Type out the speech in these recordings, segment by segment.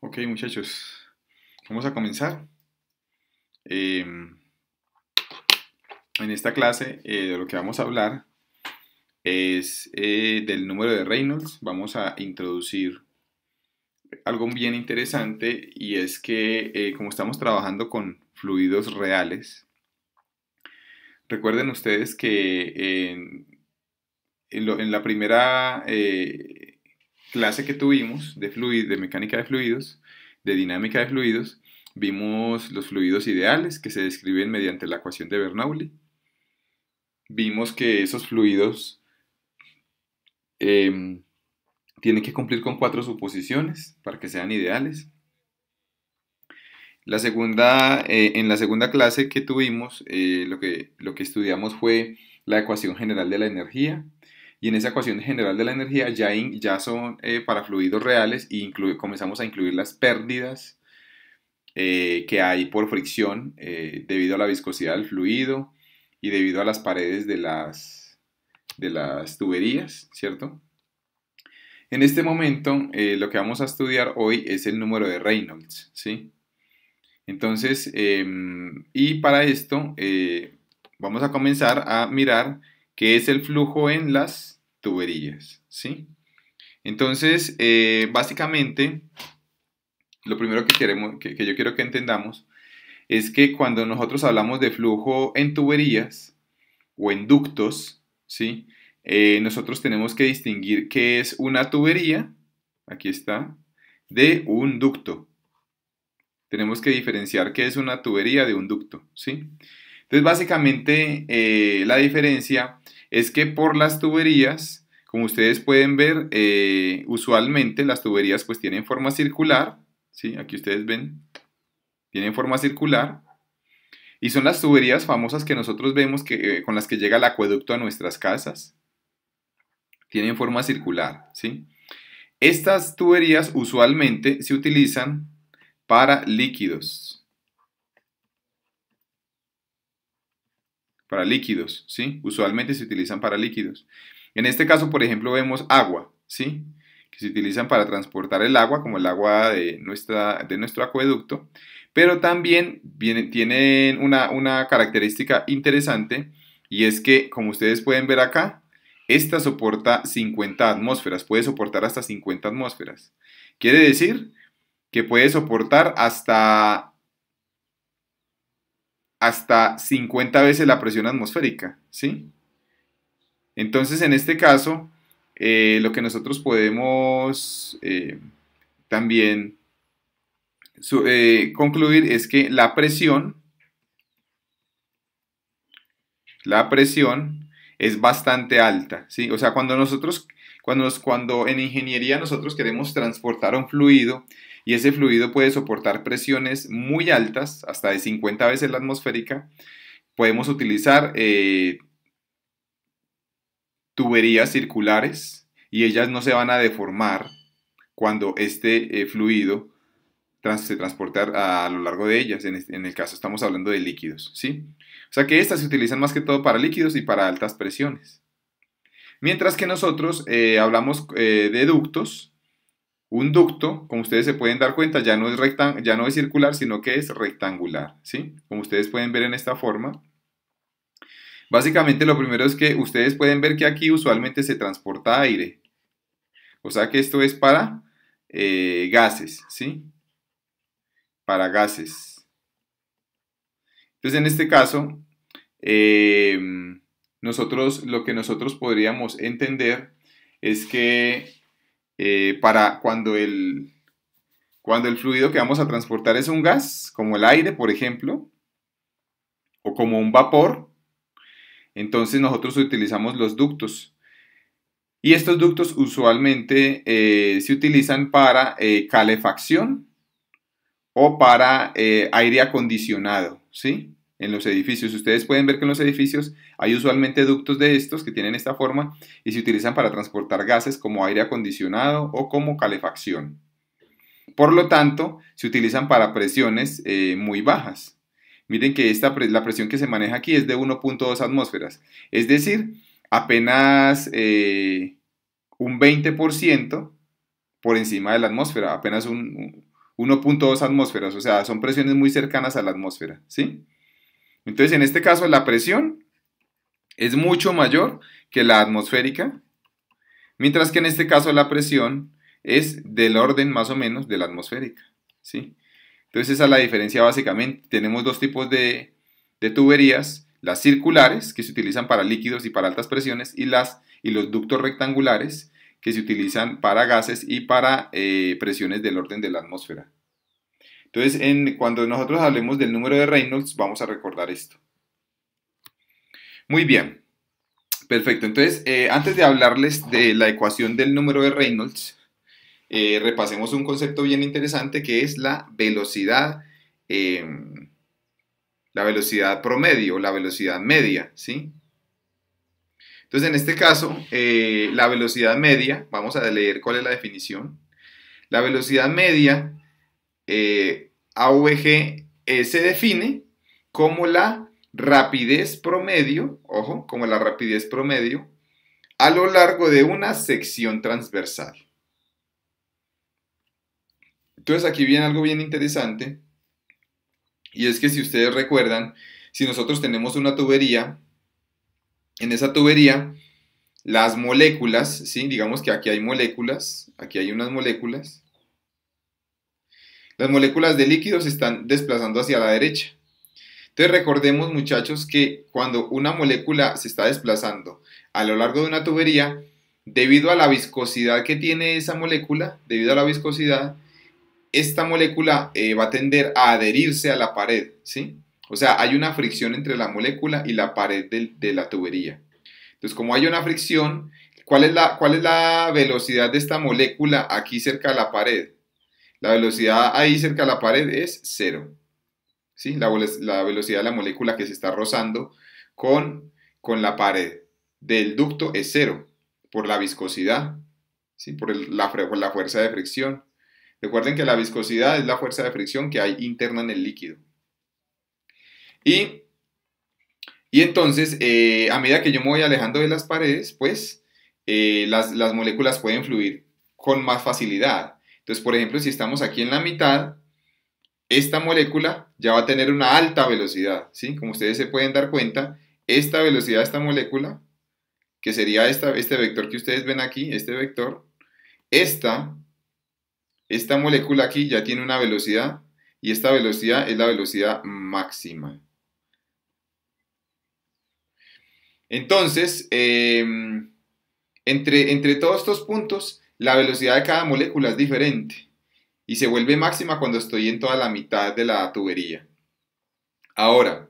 Ok, muchachos, vamos a comenzar. En esta clase de lo que vamos a hablar es del número de Reynolds. Vamos a introducir algo bien interesante y es que como estamos trabajando con fluidos reales, recuerden ustedes que en la primera clase que tuvimos de mecánica de fluidos, de dinámica de fluidos, vimos los fluidos ideales que se describen mediante la ecuación de Bernoulli. Vimos que esos fluidos eh, tienen que cumplir con 4 suposiciones para que sean ideales. En la segunda clase que tuvimos, lo que estudiamos fue la ecuación general de la energía. Y en esa ecuación general de la energía ya son para fluidos reales y comenzamos a incluir las pérdidas que hay por fricción debido a la viscosidad del fluido y debido a las paredes de las tuberías, ¿cierto? En este momento, lo que vamos a estudiar hoy es el número de Reynolds, ¿sí? Entonces, y para esto vamos a comenzar a mirar qué es el flujo en las tuberías, ¿sí? Entonces, básicamente, lo primero que yo quiero que entendamos es que cuando nosotros hablamos de flujo en tuberías o en ductos, ¿sí? Nosotros tenemos que distinguir qué es una tubería, aquí está, de un ducto. Tenemos que diferenciar qué es una tubería de un ducto, ¿sí? Entonces, básicamente, la diferencia es que por las tuberías, como ustedes pueden ver, usualmente las tuberías pues tienen forma circular, ¿sí? Aquí ustedes ven, tienen forma circular, y son las tuberías famosas que nosotros vemos con las que llega el acueducto a nuestras casas, tienen forma circular, ¿sí? Estas tuberías usualmente se utilizan para líquidos, ¿sí? Usualmente se utilizan para líquidos. En este caso, por ejemplo, vemos agua, ¿sí? Que se utilizan para transportar el agua, como el agua de nuestro acueducto, pero también tienen una característica interesante y es que, como ustedes pueden ver acá, esta soporta 50 atmósferas, puede soportar hasta 50 atmósferas. Quiere decir que puede soportar hasta 50 veces la presión atmosférica, ¿sí? Entonces, en este caso, lo que nosotros podemos también concluir es que la presión es bastante alta, ¿sí? O sea, cuando en ingeniería nosotros queremos transportar un fluido y ese fluido puede soportar presiones muy altas, hasta de 50 veces la atmosférica, podemos utilizar tuberías circulares y ellas no se van a deformar cuando este fluido se transporta a lo largo de ellas. En el caso estamos hablando de líquidos, ¿sí? O sea que estas se utilizan más que todo para líquidos y para altas presiones. Mientras que nosotros hablamos de ductos. Un ducto, como ustedes se pueden dar cuenta, ya no es circular, sino que es rectangular, ¿sí? Como ustedes pueden ver en esta forma. Básicamente lo primero es que ustedes pueden ver que aquí usualmente se transporta aire. O sea que esto es para gases, ¿sí? Para gases. Entonces en este caso, eh, lo que nosotros podríamos entender es que para cuando el fluido que vamos a transportar es un gas, como el aire, por ejemplo, o como un vapor, entonces nosotros utilizamos los ductos. Y estos ductos usualmente se utilizan para calefacción o para aire acondicionado, ¿sí? En los edificios. Ustedes pueden ver que en los edificios hay usualmente ductos de estos que tienen esta forma y se utilizan para transportar gases como aire acondicionado o como calefacción. Por lo tanto, se utilizan para presiones muy bajas. Miren que la presión que se maneja aquí es de 1.2 atmósferas. Es decir, apenas un 20% por encima de la atmósfera, apenas 1.2 atmósferas, o sea, son presiones muy cercanas a la atmósfera, ¿sí? Entonces, en este caso, la presión es mucho mayor que la atmosférica, mientras que en este caso la presión es del orden más o menos de la atmosférica, ¿sí? Entonces esa es la diferencia básicamente. Tenemos dos tipos de tuberías, las circulares, que se utilizan para líquidos y para altas presiones, y los ductos rectangulares, que se utilizan para gases y para presiones del orden de la atmósfera. Entonces, cuando nosotros hablemos del número de Reynolds, vamos a recordar esto. Muy bien, perfecto. Entonces, antes de hablarles de la ecuación del número de Reynolds, repasemos un concepto bien interesante que es la velocidad promedio, la velocidad media, ¿sí? Entonces, en este caso, la velocidad media, vamos a leer cuál es la definición. La velocidad media, AVG, se define como la rapidez promedio, ojo, como la rapidez promedio, a lo largo de una sección transversal. Entonces, aquí viene algo bien interesante, y es que si ustedes recuerdan, si nosotros tenemos una tubería, en esa tubería, las moléculas, ¿sí? Digamos que aquí hay moléculas, aquí hay unas moléculas. Las moléculas de líquidos se están desplazando hacia la derecha. Entonces recordemos, muchachos, que cuando una molécula se está desplazando a lo largo de una tubería, debido a la viscosidad que tiene esa molécula, debido a la viscosidad, esta molécula va a tender a adherirse a la pared, ¿sí? O sea, hay una fricción entre la molécula y la pared de la tubería. Entonces, como hay una fricción, ¿cuál es la velocidad de esta molécula aquí cerca de la pared? La velocidad ahí cerca de la pared es cero, ¿sí? La velocidad de la molécula que se está rozando con la pared del ducto es cero, por la viscosidad, ¿sí? Por la fuerza de fricción. Recuerden que la viscosidad es la fuerza de fricción que hay interna en el líquido. Y entonces, a medida que yo me voy alejando de las paredes, pues las moléculas pueden fluir con más facilidad. Entonces, por ejemplo, si estamos aquí en la mitad, esta molécula ya va a tener una alta velocidad, ¿sí? Como ustedes se pueden dar cuenta, esta velocidad de esta molécula, que sería este vector que ustedes ven aquí, este vector, esta molécula aquí ya tiene una velocidad y esta velocidad es la velocidad máxima. Entonces, entre todos estos puntos, la velocidad de cada molécula es diferente y se vuelve máxima cuando estoy en toda la mitad de la tubería. Ahora,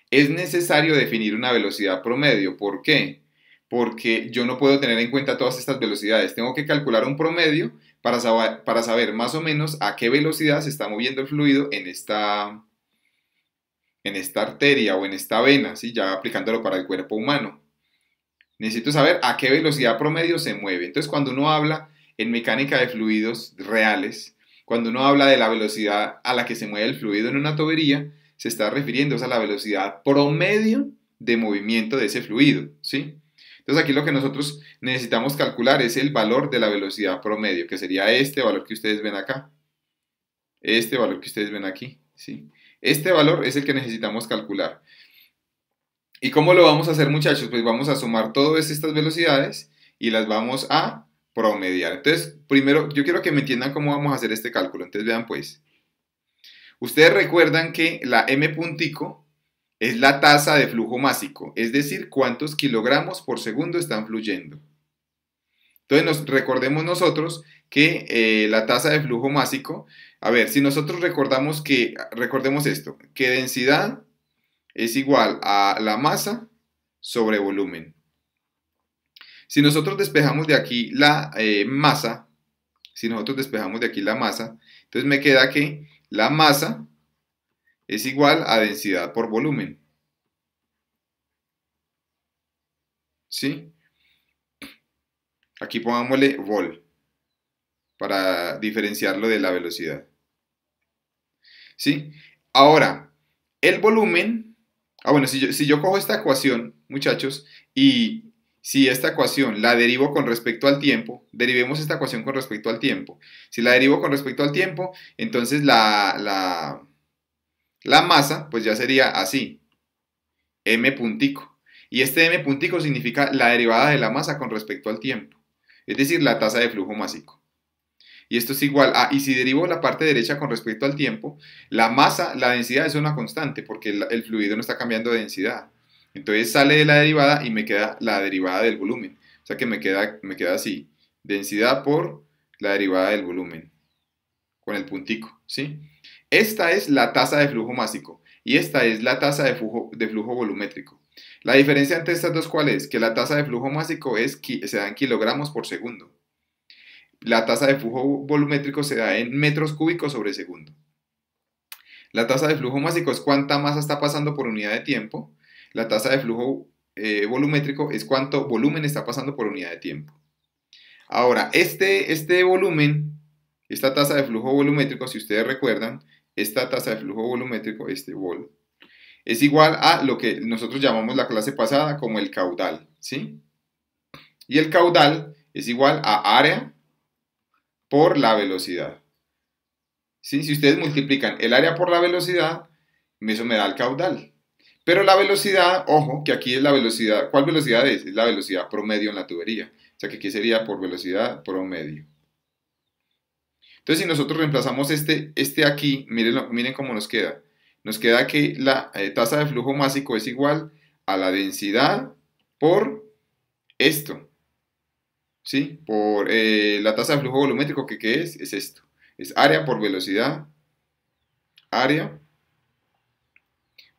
es necesario definir una velocidad promedio. ¿Por qué? Porque yo no puedo tener en cuenta todas estas velocidades. Tengo que calcular un promedio para saber más o menos a qué velocidad se está moviendo el fluido en esta arteria o en esta vena, ¿sí? Ya aplicándolo para el cuerpo humano. Necesito saber a qué velocidad promedio se mueve. Entonces, cuando uno habla en mecánica de fluidos reales, cuando uno habla de la velocidad a la que se mueve el fluido en una tubería, se está refiriendo a la velocidad promedio de movimiento de ese fluido, ¿sí? Entonces, aquí lo que nosotros necesitamos calcular es el valor de la velocidad promedio, que sería este valor que ustedes ven acá, este valor que ustedes ven aquí, ¿sí? Este valor es el que necesitamos calcular. ¿Y cómo lo vamos a hacer, muchachos? Pues vamos a sumar todas estas velocidades y las vamos a promediar. Entonces, primero, yo quiero que me entiendan cómo vamos a hacer este cálculo. Entonces, vean pues. Ustedes recuerdan que la M puntico es la tasa de flujo másico, es decir, cuántos kilogramos por segundo están fluyendo. Entonces, recordemos nosotros que la tasa de flujo másico, a ver, si nosotros recordemos esto, que densidad es igual a la masa sobre volumen. Si nosotros despejamos de aquí la masa, entonces me queda que la masa es igual a densidad por volumen. ¿Sí? Aquí pongámosle vol para diferenciarlo de la velocidad. ¿Sí? Ahora, el volumen. Bueno, si yo cojo esta ecuación, muchachos, y Si esta ecuación la derivo con respecto al tiempo, derivemos esta ecuación con respecto al tiempo. Si la derivo con respecto al tiempo, entonces la masa pues ya sería así, m puntico. Y este m puntico significa la derivada de la masa con respecto al tiempo, es decir, la tasa de flujo másico. Y esto es igual a, y si derivo la parte derecha con respecto al tiempo, la masa, la densidad es una constante porque el fluido no está cambiando de densidad. Entonces sale de la derivada y me queda la derivada del volumen. O sea que me queda así, densidad por la derivada del volumen, con el puntico, ¿sí? Esta es la tasa de flujo másico y esta es la tasa de flujo volumétrico. La diferencia entre estas dos, ¿cuál es? Que la tasa de flujo másico se da en kilogramos por segundo. La tasa de flujo volumétrico se da en metros cúbicos sobre segundo. La tasa de flujo másico es cuánta masa está pasando por unidad de tiempo. La tasa de flujo volumétrico es cuánto volumen está pasando por unidad de tiempo. Ahora, este volumen, esta tasa de flujo volumétrico, si ustedes recuerdan, esta tasa de flujo volumétrico, este vol, es igual a lo que nosotros llamamos la clase pasada como el caudal, ¿sí? Y el caudal es igual a área por la velocidad. ¿Sí? Si ustedes multiplican el área por la velocidad, eso me da el caudal. Pero la velocidad, ojo, que aquí es la velocidad. ¿Cuál velocidad es? Es la velocidad promedio en la tubería. O sea que aquí sería por velocidad promedio. Entonces, si nosotros reemplazamos este aquí, miren cómo nos queda. Nos queda que la tasa de flujo másico es igual a la densidad por esto. ¿Sí? Por la tasa de flujo volumétrico, que ¿qué es? Es esto. Es área por velocidad. Área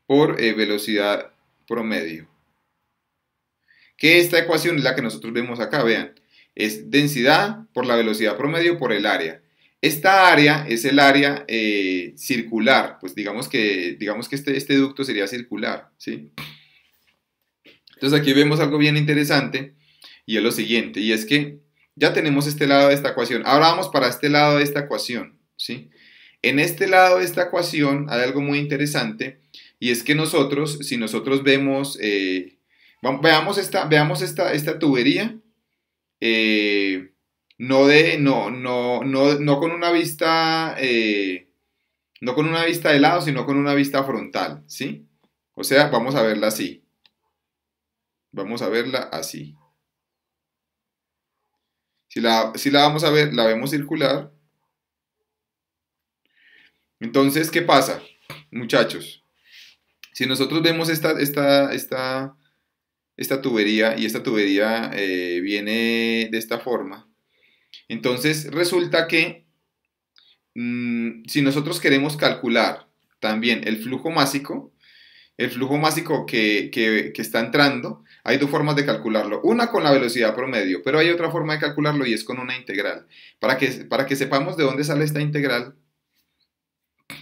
por velocidad promedio. Que esta ecuación es la que nosotros vemos acá, vean. Es densidad por la velocidad promedio por el área. Esta área es el área circular, pues digamos que este ducto sería circular, ¿sí? Entonces aquí vemos algo bien interesante y es lo siguiente, y es que ya tenemos este lado de esta ecuación. Ahora vamos para este lado de esta ecuación, ¿sí? En este lado de esta ecuación hay algo muy interesante y es que nosotros, si nosotros vemos, veamos esta tubería, no con una vista, no con una vista de lado, sino con una vista frontal, ¿sí? O sea, vamos a verla así. Vamos a verla así. Si la vamos a ver, la vemos circular. Entonces, ¿qué pasa, muchachos? Si nosotros vemos esta tubería y esta tubería viene de esta forma, entonces resulta que si nosotros queremos calcular también el flujo másico que está entrando, hay dos formas de calcularlo. Una con la velocidad promedio, pero hay otra forma de calcularlo y es con una integral. Para que sepamos de dónde sale esta integral,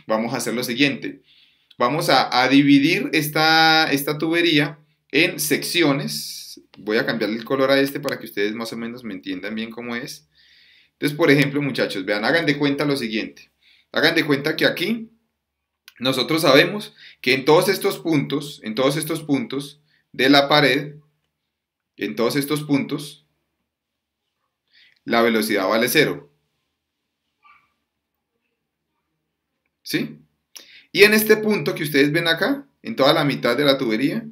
vamos a hacer lo siguiente. Vamos a dividir esta tubería en secciones. Voy a cambiarle el color a este para que ustedes más o menos me entiendan bien cómo es. Entonces, por ejemplo, muchachos, vean, hagan de cuenta lo siguiente. Hagan de cuenta que aquí nosotros sabemos que en todos estos puntos de la pared, en todos estos puntos, la velocidad vale cero. ¿Sí? Y en este punto que ustedes ven acá, en toda la mitad de la tubería,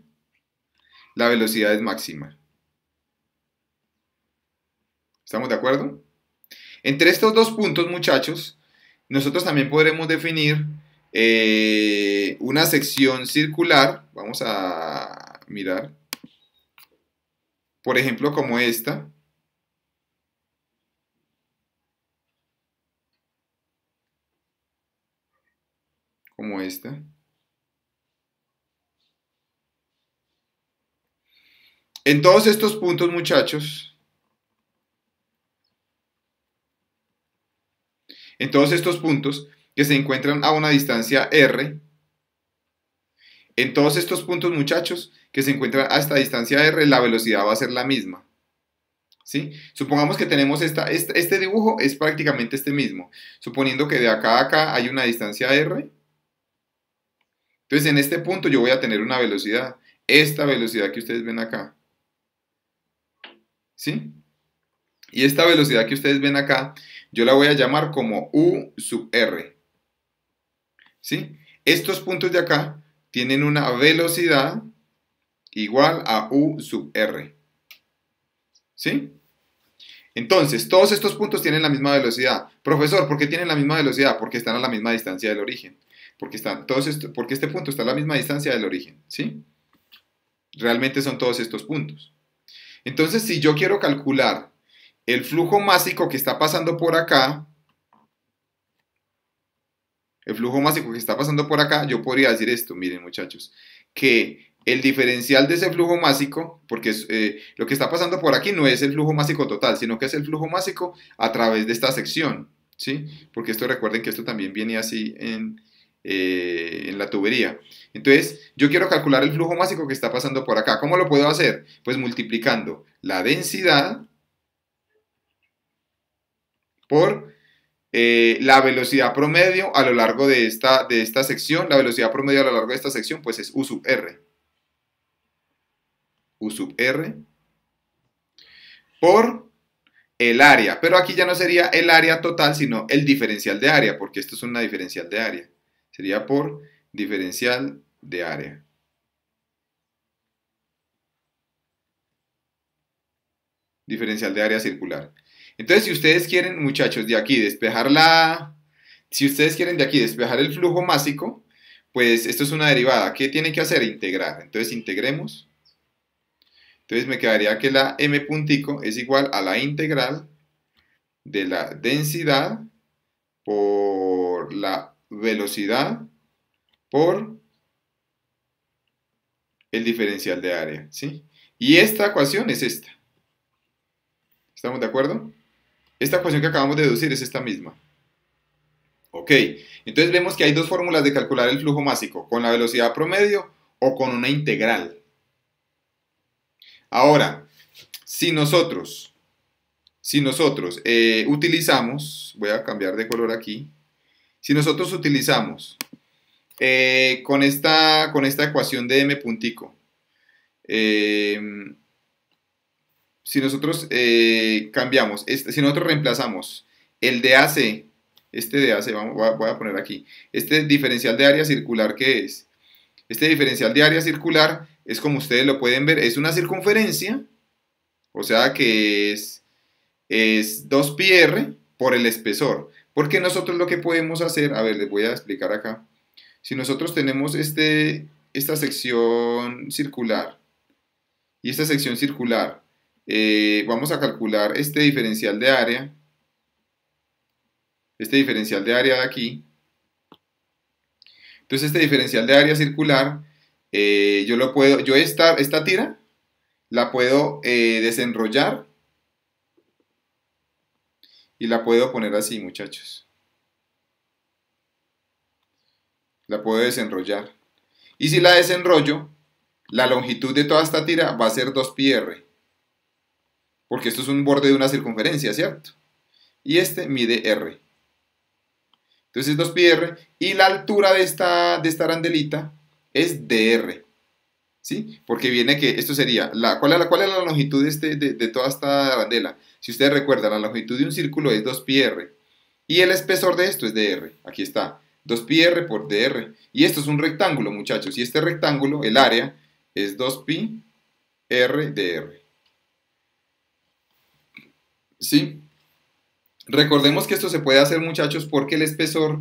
la velocidad es máxima. ¿Estamos de acuerdo? Entre estos dos puntos, muchachos, nosotros también podremos definir una sección circular. Vamos a mirar. Por ejemplo, como esta. Como esta. En todos estos puntos, muchachos, en todos estos puntos que se encuentran a una distancia r, en todos estos puntos, muchachos, que se encuentran a esta distancia r, la velocidad va a ser la misma. ¿Sí? Supongamos que tenemos este dibujo es prácticamente este mismo, suponiendo que de acá a acá hay una distancia r. Entonces en este punto yo voy a tener una velocidad, esta velocidad que ustedes ven acá. ¿sí? Y esta velocidad que ustedes ven acá, yo la voy a llamar como U sub R, ¿sí? Estos puntos de acá tienen una velocidad igual a U sub R, ¿sí? Entonces, todos estos puntos tienen la misma velocidad. Profesor, ¿por qué tienen la misma velocidad? Porque están a la misma distancia del origen. Porque este punto está a la misma distancia del origen, ¿sí? Realmente son todos estos puntos. Entonces, si yo quiero calcular el flujo másico que está pasando por acá, yo podría decir esto, miren muchachos, que el diferencial de ese flujo másico, porque lo que está pasando por aquí no es el flujo másico total, sino que es el flujo másico a través de esta sección, ¿sí? Porque esto recuerden que esto también viene así en la tubería. Entonces, yo quiero calcular el flujo másico que está pasando por acá. ¿Cómo lo puedo hacer? Pues multiplicando la densidad por la velocidad promedio a lo largo de esta sección. La velocidad promedio a lo largo de esta sección pues es U sub R. U sub R por el área. Pero aquí ya no sería el área total, sino el diferencial de área, porque esto es una diferencial de área. Sería por diferencial de área. Diferencial de área circular. Entonces, si ustedes quieren, muchachos, de aquí despejar si ustedes quieren de aquí despejar el flujo másico, pues esto es una derivada. ¿Qué tienen que hacer? Integrar. Entonces, integremos. Entonces, me quedaría que la m puntico es igual a la integral de la densidad por la velocidad por el diferencial de área, ¿sí? Y esta ecuación es esta. ¿Estamos de acuerdo? Esta ecuación que acabamos de deducir es esta misma. Ok, entonces vemos que hay dos fórmulas de calcular el flujo másico, con la velocidad promedio o con una integral. Ahora, si nosotros utilizamos, voy a cambiar de color aquí, si nosotros utilizamos con esta ecuación de m puntico, eh, si nosotros cambiamos, si nosotros reemplazamos el DAC, este DAC, voy a poner aquí, este diferencial de área circular, ¿qué es? Este diferencial de área circular es, como ustedes lo pueden ver, es una circunferencia, o sea que es 2πr por el espesor. Porque nosotros lo que podemos hacer, a ver, les voy a explicar acá. Si nosotros tenemos esta sección circular y esta sección circular, vamos a calcular este diferencial de área de aquí. Entonces este diferencial de área circular, esta tira la puedo desenrollar y la puedo poner así, muchachos. La puedo desenrollar. Y si la desenrollo, la longitud de toda esta tira va a ser 2πr. Porque esto es un borde de una circunferencia, ¿cierto? Y este mide r. Entonces es 2πr y la altura de esta arandelita es dr. ¿Sí? Porque viene que esto sería, ¿cuál es la longitud de toda esta arandela? Si ustedes recuerdan, la longitud de un círculo es 2πr y el espesor de esto es dr. Aquí está, 2πr por dr. Y esto es un rectángulo, muchachos. Y este rectángulo, el área, es 2πr dr. ¿Sí? Recordemos que esto se puede hacer, muchachos, porque el espesor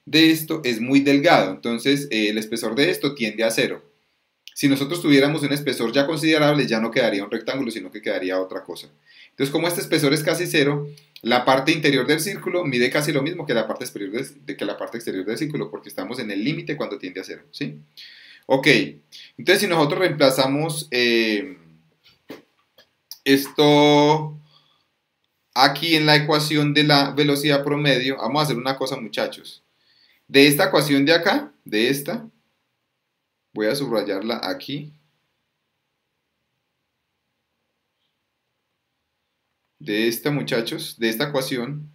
de esto es muy delgado. Entonces, el espesor de esto tiende a cero. Si nosotros tuviéramos un espesor ya considerable, ya no quedaría un rectángulo, sino que quedaría otra cosa. Entonces, como este espesor es casi cero, la parte interior del círculo mide casi lo mismo que la parte exterior del círculo, porque estamos en el límite cuando tiende a cero, ¿sí? Ok, entonces si nosotros reemplazamos esto aquí en la ecuación de la velocidad promedio, vamos a hacer una cosa, muchachos. De esta ecuación de acá, de esta, voy a subrayarla aquí. De esta, muchachos, de esta ecuación,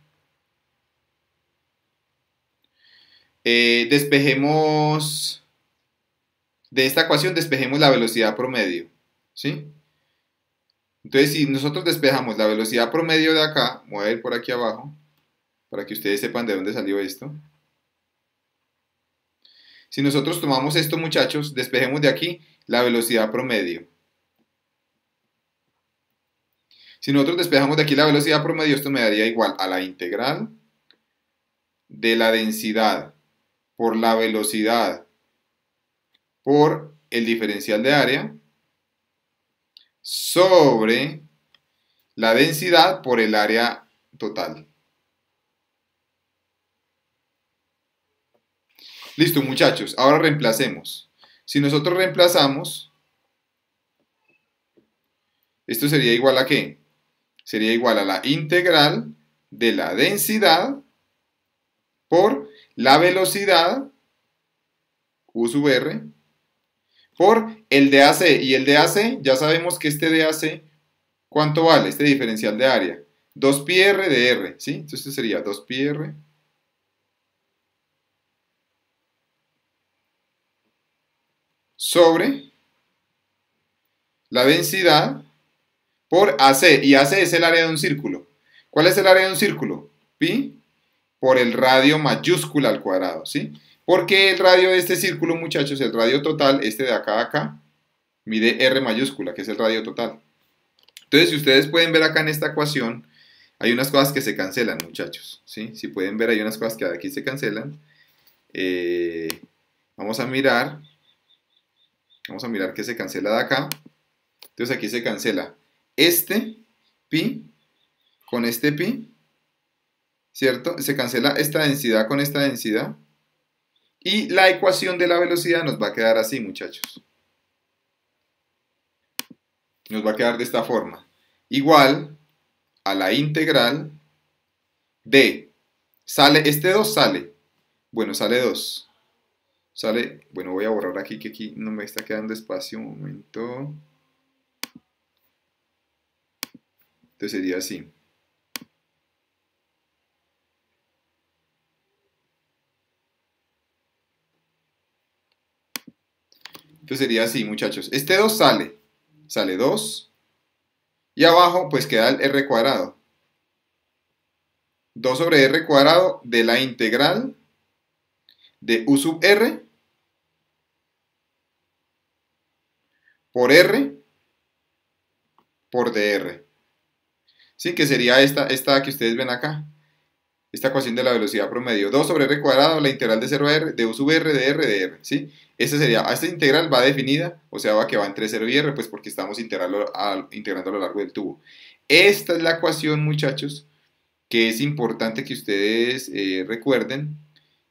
despejemos la velocidad promedio, ¿sí? Entonces, si nosotros despejamos la velocidad promedio de acá, voy a ir por aquí abajo, para que ustedes sepan de dónde salió esto. Si nosotros tomamos esto, muchachos, despejemos de aquí la velocidad promedio. Si nosotros despejamos de aquí la velocidad promedio, esto me daría igual a la integral de la densidad por la velocidad por el diferencial de área sobre la densidad por el área total. Listo, muchachos. Ahora reemplacemos. Si nosotros reemplazamos, esto sería igual a ¿qué? Sería igual a la integral de la densidad por la velocidad U sub R por el DAC. Y el DAC, ya sabemos que este DAC, ¿cuánto vale? Este diferencial de área. 2πr de R, ¿sí? Entonces sería 2πr sobre la densidad por AC. Y AC es el área de un círculo. ¿Cuál es el área de un círculo? Pi por el radio mayúscula al cuadrado, ¿sí? Porque el radio de este círculo, muchachos, el radio total, este de acá a acá, mide R mayúscula, que es el radio total. Entonces, si ustedes pueden ver acá en esta ecuación, hay unas cosas que se cancelan, muchachos, ¿sí? Si pueden ver, hay unas cosas que aquí se cancelan. Vamos a mirar que se cancela de acá. Entonces, aquí se cancela este pi con este pi, ¿cierto? Se cancela esta densidad con esta densidad. Y la ecuación de la velocidad nos va a quedar así, muchachos. Nos va a quedar de esta forma. Igual a la integral de, este 2 sale. Bueno, sale 2. Sale, bueno, voy a borrar aquí que aquí no me está quedando espacio. Un momento. Entonces sería así. Entonces sería así, muchachos. Este 2 sale. Sale 2. Y abajo pues queda el r cuadrado. 2 sobre r cuadrado de la integral de u sub r por r por dr. ¿Sí? Que sería esta que ustedes ven acá. Esta ecuación de la velocidad promedio. 2 sobre r cuadrado, la integral de 0 a r, de u sub r de r de r. ¿Sí? Esta integral va definida, o sea, va que va entre 0 y r, pues porque estamos integrando a lo largo del tubo. Esta es la ecuación, muchachos, que es importante que ustedes recuerden,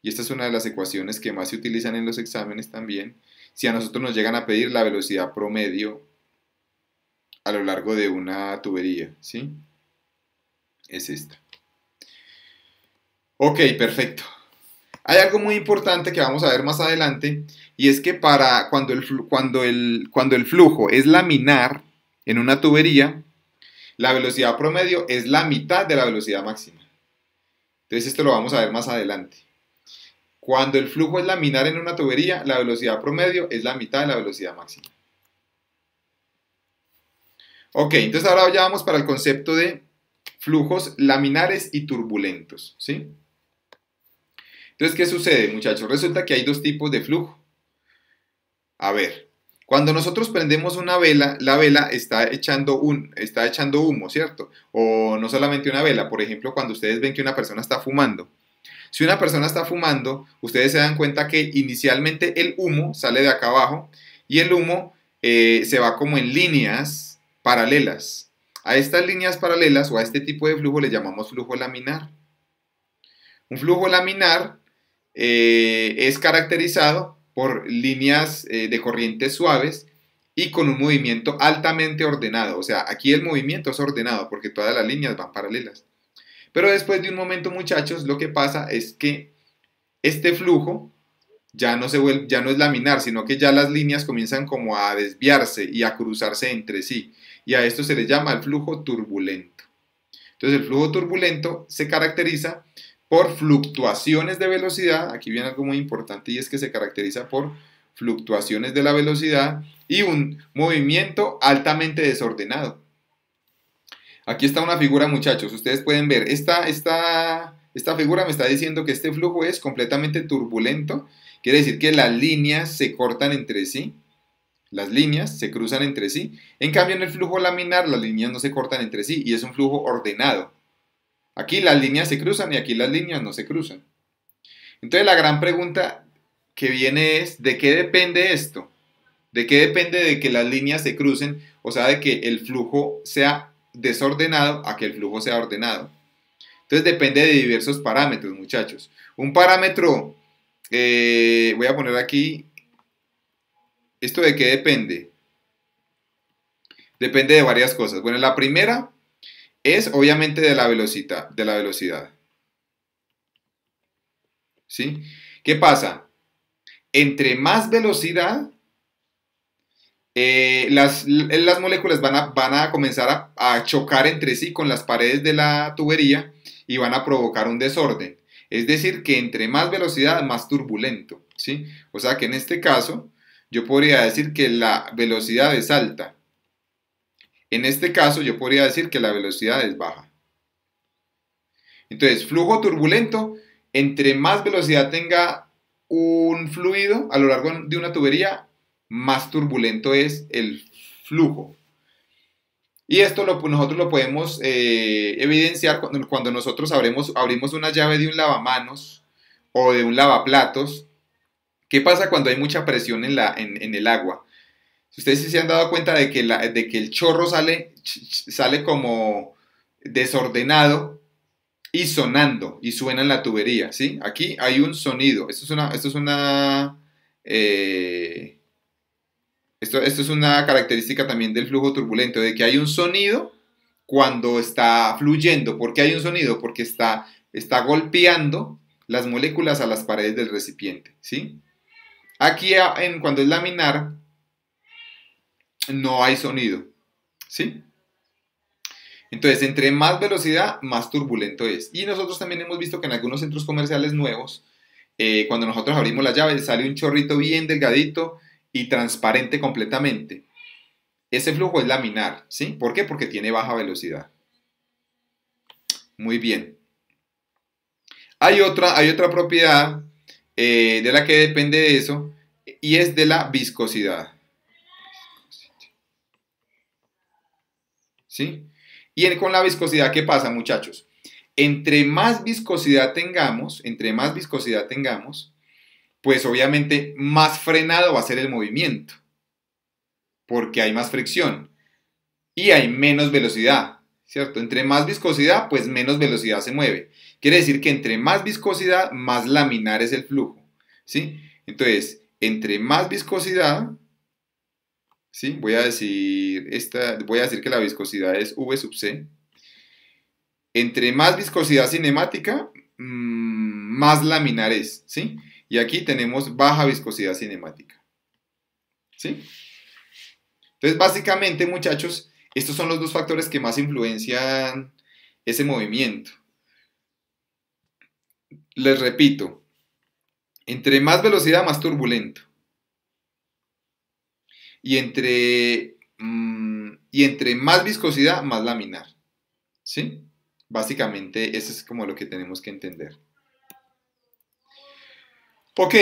y esta es una de las ecuaciones que más se utilizan en los exámenes también, si a nosotros nos llegan a pedir la velocidad promedio a lo largo de una tubería, ¿sí? Es esta. Ok, perfecto. Hay algo muy importante que vamos a ver más adelante, y es que cuando el flujo es laminar en una tubería, la velocidad promedio es la mitad de la velocidad máxima. Entonces esto lo vamos a ver más adelante. Cuando el flujo es laminar en una tubería, la velocidad promedio es la mitad de la velocidad máxima. Ok, entonces ahora ya vamos para el concepto de flujos laminares y turbulentos, ¿sí? Entonces, ¿qué sucede, muchachos? Resulta que hay dos tipos de flujo. A ver, cuando nosotros prendemos una vela, la vela está echando humo, ¿cierto? O no solamente una vela, por ejemplo, cuando ustedes ven que una persona está fumando. Si una persona está fumando, ustedes se dan cuenta que inicialmente el humo sale de acá abajo y el humo se va como en líneas paralelas. A estas líneas paralelas o a este tipo de flujo le llamamos flujo laminar. Un flujo laminar es caracterizado por líneas de corrientes suaves y con un movimiento altamente ordenado. O sea, aquí el movimiento es ordenado porque todas las líneas van paralelas. Pero después de un momento, muchachos, lo que pasa es que este flujo ya no es laminar, sino que ya las líneas comienzan como a desviarse y a cruzarse entre sí. Y a esto se le llama el flujo turbulento. Entonces, el flujo turbulento se caracteriza por fluctuaciones de velocidad. Aquí viene algo muy importante y es que se caracteriza por fluctuaciones de la velocidad y un movimiento altamente desordenado. Aquí está una figura, muchachos. Ustedes pueden ver. Esta figura me está diciendo que este flujo es completamente turbulento. Quiere decir que las líneas se cortan entre sí. Las líneas se cruzan entre sí. En cambio, en el flujo laminar, las líneas no se cortan entre sí y es un flujo ordenado. Aquí las líneas se cruzan y aquí las líneas no se cruzan. Entonces, la gran pregunta que viene es, ¿de qué depende esto? ¿De qué depende de que las líneas se crucen? O sea, de que el flujo sea desordenado a que el flujo sea ordenado. Entonces depende de diversos parámetros, muchachos. Un parámetro, voy a poner aquí, ¿esto de qué depende? Depende de varias cosas. Bueno, la primera es obviamente de la velocidad. ¿Sí? ¿Qué pasa? Entre más velocidad, las moléculas van a comenzar a chocar entre sí con las paredes de la tubería y van a provocar un desorden. Es decir, que entre más velocidad, más turbulento, ¿sí? O sea que en este caso, yo podría decir que la velocidad es alta. En este caso, yo podría decir que la velocidad es baja. Entonces, flujo turbulento, entre más velocidad tenga un fluido a lo largo de una tubería, más turbulento es el flujo. Y esto nosotros lo podemos evidenciar cuando nosotros abrimos una llave de un lavamanos o de un lavaplatos. ¿Qué pasa cuando hay mucha presión en el agua? Ustedes sí se han dado cuenta de que el chorro sale como desordenado y sonando, y suena en la tubería, ¿sí? Aquí hay un sonido. Eh, esto es una característica también del flujo turbulento, de que hay un sonido cuando está fluyendo. ¿Por qué hay un sonido? Porque está golpeando las moléculas a las paredes del recipiente, ¿sí? Aquí cuando es laminar no hay sonido, ¿sí? Entonces, entre más velocidad, más turbulento es. Y nosotros también hemos visto que en algunos centros comerciales nuevos, cuando nosotros abrimos la llave, sale un chorrito bien delgadito y transparente completamente. Ese flujo es laminar, ¿sí? ¿Por qué? Porque tiene baja velocidad. Muy bien. Hay otra propiedad de la que depende de eso y es de la viscosidad. ¿Sí? Y con la viscosidad, ¿qué pasa, muchachos? Entre más viscosidad tengamos, pues obviamente más frenado va a ser el movimiento, porque hay más fricción y hay menos velocidad, ¿cierto? Entre más viscosidad, pues menos velocidad se mueve. Quiere decir que entre más viscosidad, más laminar es el flujo, ¿sí? Entonces, entre más viscosidad, ¿sí? Voy a decir que la viscosidad es V sub C. Entre más viscosidad cinemática, más laminar es, ¿sí? Y aquí tenemos baja viscosidad cinemática, ¿sí? Entonces, básicamente, muchachos, estos son los dos factores que más influencian ese movimiento. Les repito, entre más velocidad, más turbulento. Y entre más viscosidad, más laminar, ¿sí? Básicamente, eso es como lo que tenemos que entender. Ok,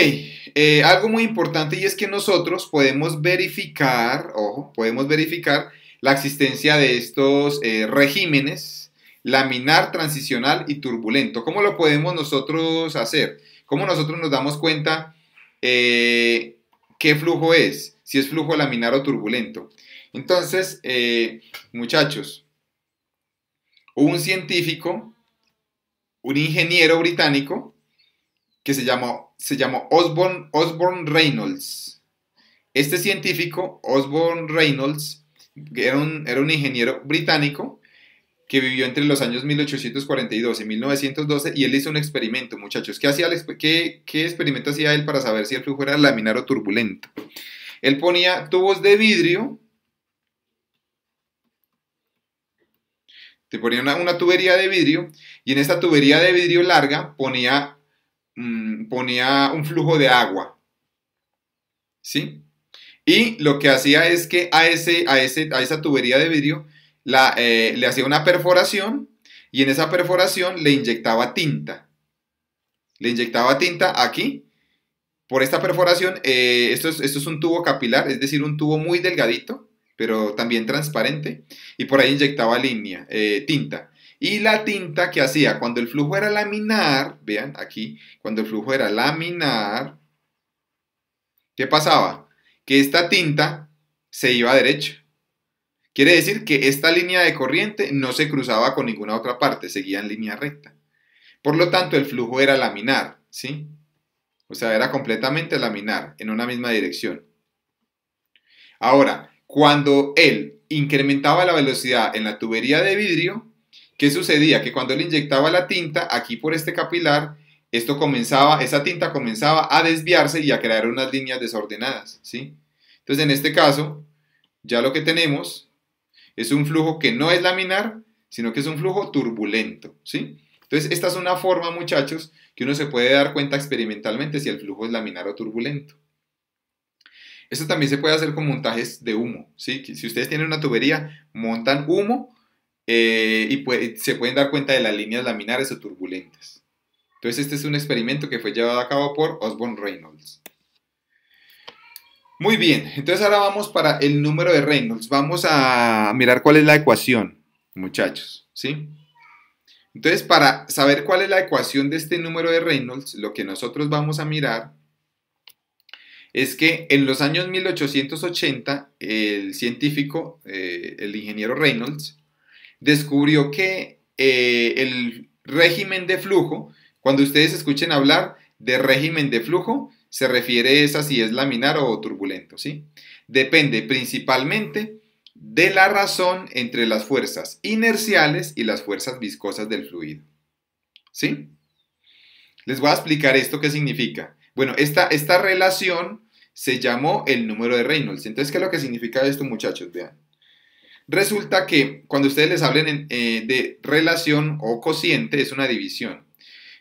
algo muy importante y es que nosotros podemos verificar, ojo, podemos verificar la existencia de estos regímenes laminar, transicional y turbulento. ¿Cómo lo podemos nosotros hacer? ¿Cómo nosotros nos damos cuenta qué flujo es? Si es flujo laminar o turbulento. Entonces, muchachos, hubo un científico, un ingeniero británico, que se llamó Osborne Reynolds. Este científico, Osborne Reynolds, era un ingeniero británico que vivió entre los años 1842 y 1912 y él hizo un experimento, muchachos. ¿Qué experimento hacía él para saber si el flujo era laminar o turbulento? Él ponía tubos de vidrio, te ponía una tubería de vidrio y en esta tubería de vidrio larga ponía un flujo de agua, ¿sí? Y lo que hacía es que a esa tubería de vidrio le hacía una perforación y en esa perforación le inyectaba tinta. Le inyectaba tinta aquí. Por esta perforación, esto es un tubo capilar, es decir, un tubo muy delgadito, pero también transparente, y por ahí inyectaba tinta. Y la tinta que hacía cuando el flujo era laminar, vean aquí, cuando el flujo era laminar, ¿qué pasaba? Que esta tinta se iba derecho. Quiere decir que esta línea de corriente no se cruzaba con ninguna otra parte, seguía en línea recta. Por lo tanto, el flujo era laminar, ¿sí? O sea, era completamente laminar en una misma dirección. Ahora, cuando él incrementaba la velocidad en la tubería de vidrio, ¿qué sucedía? Que cuando él inyectaba la tinta aquí por este capilar, esa tinta comenzaba a desviarse y a crear unas líneas desordenadas, ¿sí? Entonces, en este caso, ya lo que tenemos es un flujo que no es laminar, sino que es un flujo turbulento, ¿sí? Entonces, esta es una forma, muchachos, que uno se puede dar cuenta experimentalmente si el flujo es laminar o turbulento. Esto también se puede hacer con montajes de humo, ¿sí? Si ustedes tienen una tubería, montan humo se pueden dar cuenta de las líneas laminares o turbulentas. Entonces, este es un experimento que fue llevado a cabo por Osborne Reynolds. Muy bien, entonces ahora vamos para el número de Reynolds. Vamos a mirar cuál es la ecuación, muchachos, ¿sí? Entonces, para saber cuál es la ecuación de este número de Reynolds, lo que nosotros vamos a mirar es que en los años 1880, el científico, el ingeniero Reynolds, descubrió que el régimen de flujo, cuando ustedes escuchen hablar de régimen de flujo, se refiere a si es laminar o turbulento, ¿sí? Depende principalmente de la razón entre las fuerzas inerciales y las fuerzas viscosas del fluido, ¿sí? Les voy a explicar esto qué significa. Bueno, esta relación se llamó el número de Reynolds. Entonces, ¿qué es lo que significa esto, muchachos? Vean. Resulta que cuando ustedes les hablen de relación o cociente, es una división.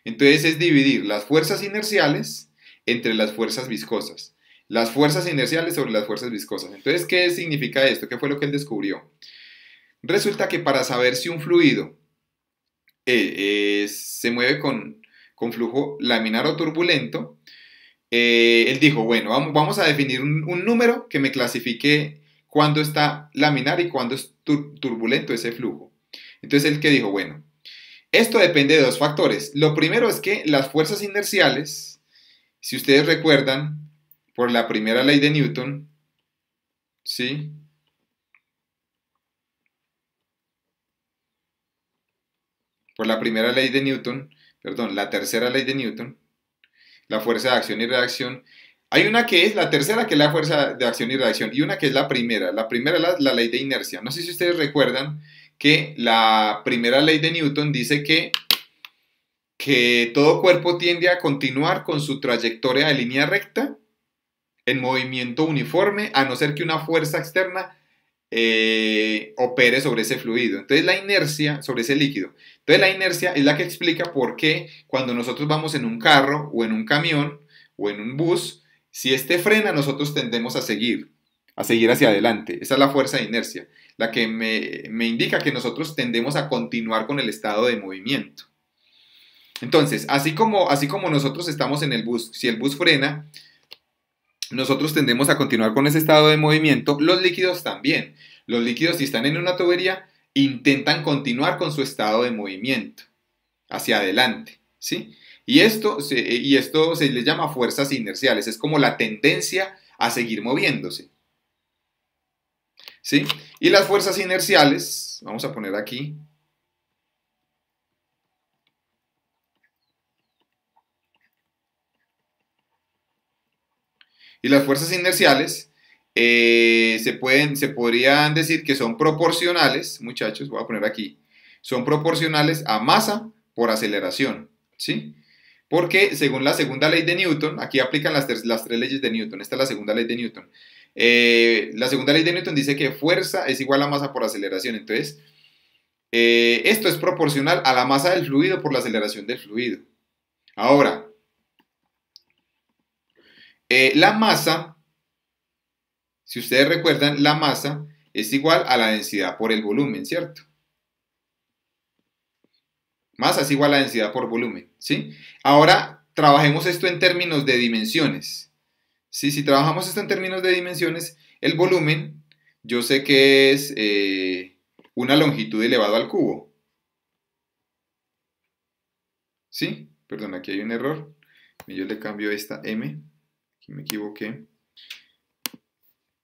Entonces es dividir las fuerzas inerciales entre las fuerzas viscosas. Las fuerzas inerciales sobre las fuerzas viscosas. Entonces, ¿qué significa esto? ¿Qué fue lo que él descubrió? Resulta que para saber si un fluido se mueve con flujo laminar o turbulento, él dijo, bueno, vamos a definir un número que me clasifique cuándo está laminar y cuándo es turbulento ese flujo. Entonces él que dijo, bueno, esto depende de dos factores. Lo primero es que las fuerzas inerciales, si ustedes recuerdan, por la primera ley de Newton, ¿sí? Por la primera ley de Newton, perdón, la tercera ley de Newton, la fuerza de acción y reacción. Hay una que es la tercera, que es la fuerza de acción y reacción, y una que es la primera. La primera es la ley de inercia. No sé si ustedes recuerdan que la primera ley de Newton dice que todo cuerpo tiende a continuar con su trayectoria de línea recta en movimiento uniforme, a no ser que una fuerza externa opere sobre ese fluido. Entonces la inercia, sobre ese líquido. Entonces la inercia es la que explica por qué cuando nosotros vamos en un carro o en un camión o en un bus, si este frena, nosotros tendemos a seguir hacia adelante. Esa es la fuerza de inercia, la que me indica que nosotros tendemos a continuar con el estado de movimiento. Entonces, así como nosotros estamos en el bus, si el bus frena, nosotros tendemos a continuar con ese estado de movimiento, los líquidos también. Los líquidos, si están en una tubería, intentan continuar con su estado de movimiento hacia adelante, ¿sí? Y esto se les llama fuerzas inerciales, es como la tendencia a seguir moviéndose, ¿sí? Y las fuerzas inerciales, vamos a poner aquí, y las fuerzas inerciales se podrían decir que son proporcionales, muchachos, voy a poner aquí, son proporcionales a masa por aceleración, ¿sí? Porque según la segunda ley de Newton, aquí aplican las tres leyes de Newton, esta es la segunda ley de Newton. La segunda ley de Newton dice que fuerza es igual a masa por aceleración, entonces esto es proporcional a la masa del fluido por la aceleración del fluido. Ahora, la masa, si ustedes recuerdan, la masa es igual a la densidad por el volumen, ¿cierto? Masa es igual a densidad por volumen, ¿sí? Ahora, trabajemos esto en términos de dimensiones, ¿sí? Si trabajamos esto en términos de dimensiones, el volumen, yo sé que es una longitud elevado al cubo, ¿sí? Perdón, aquí hay un error. Yo le cambio esta m, aquí me equivoqué.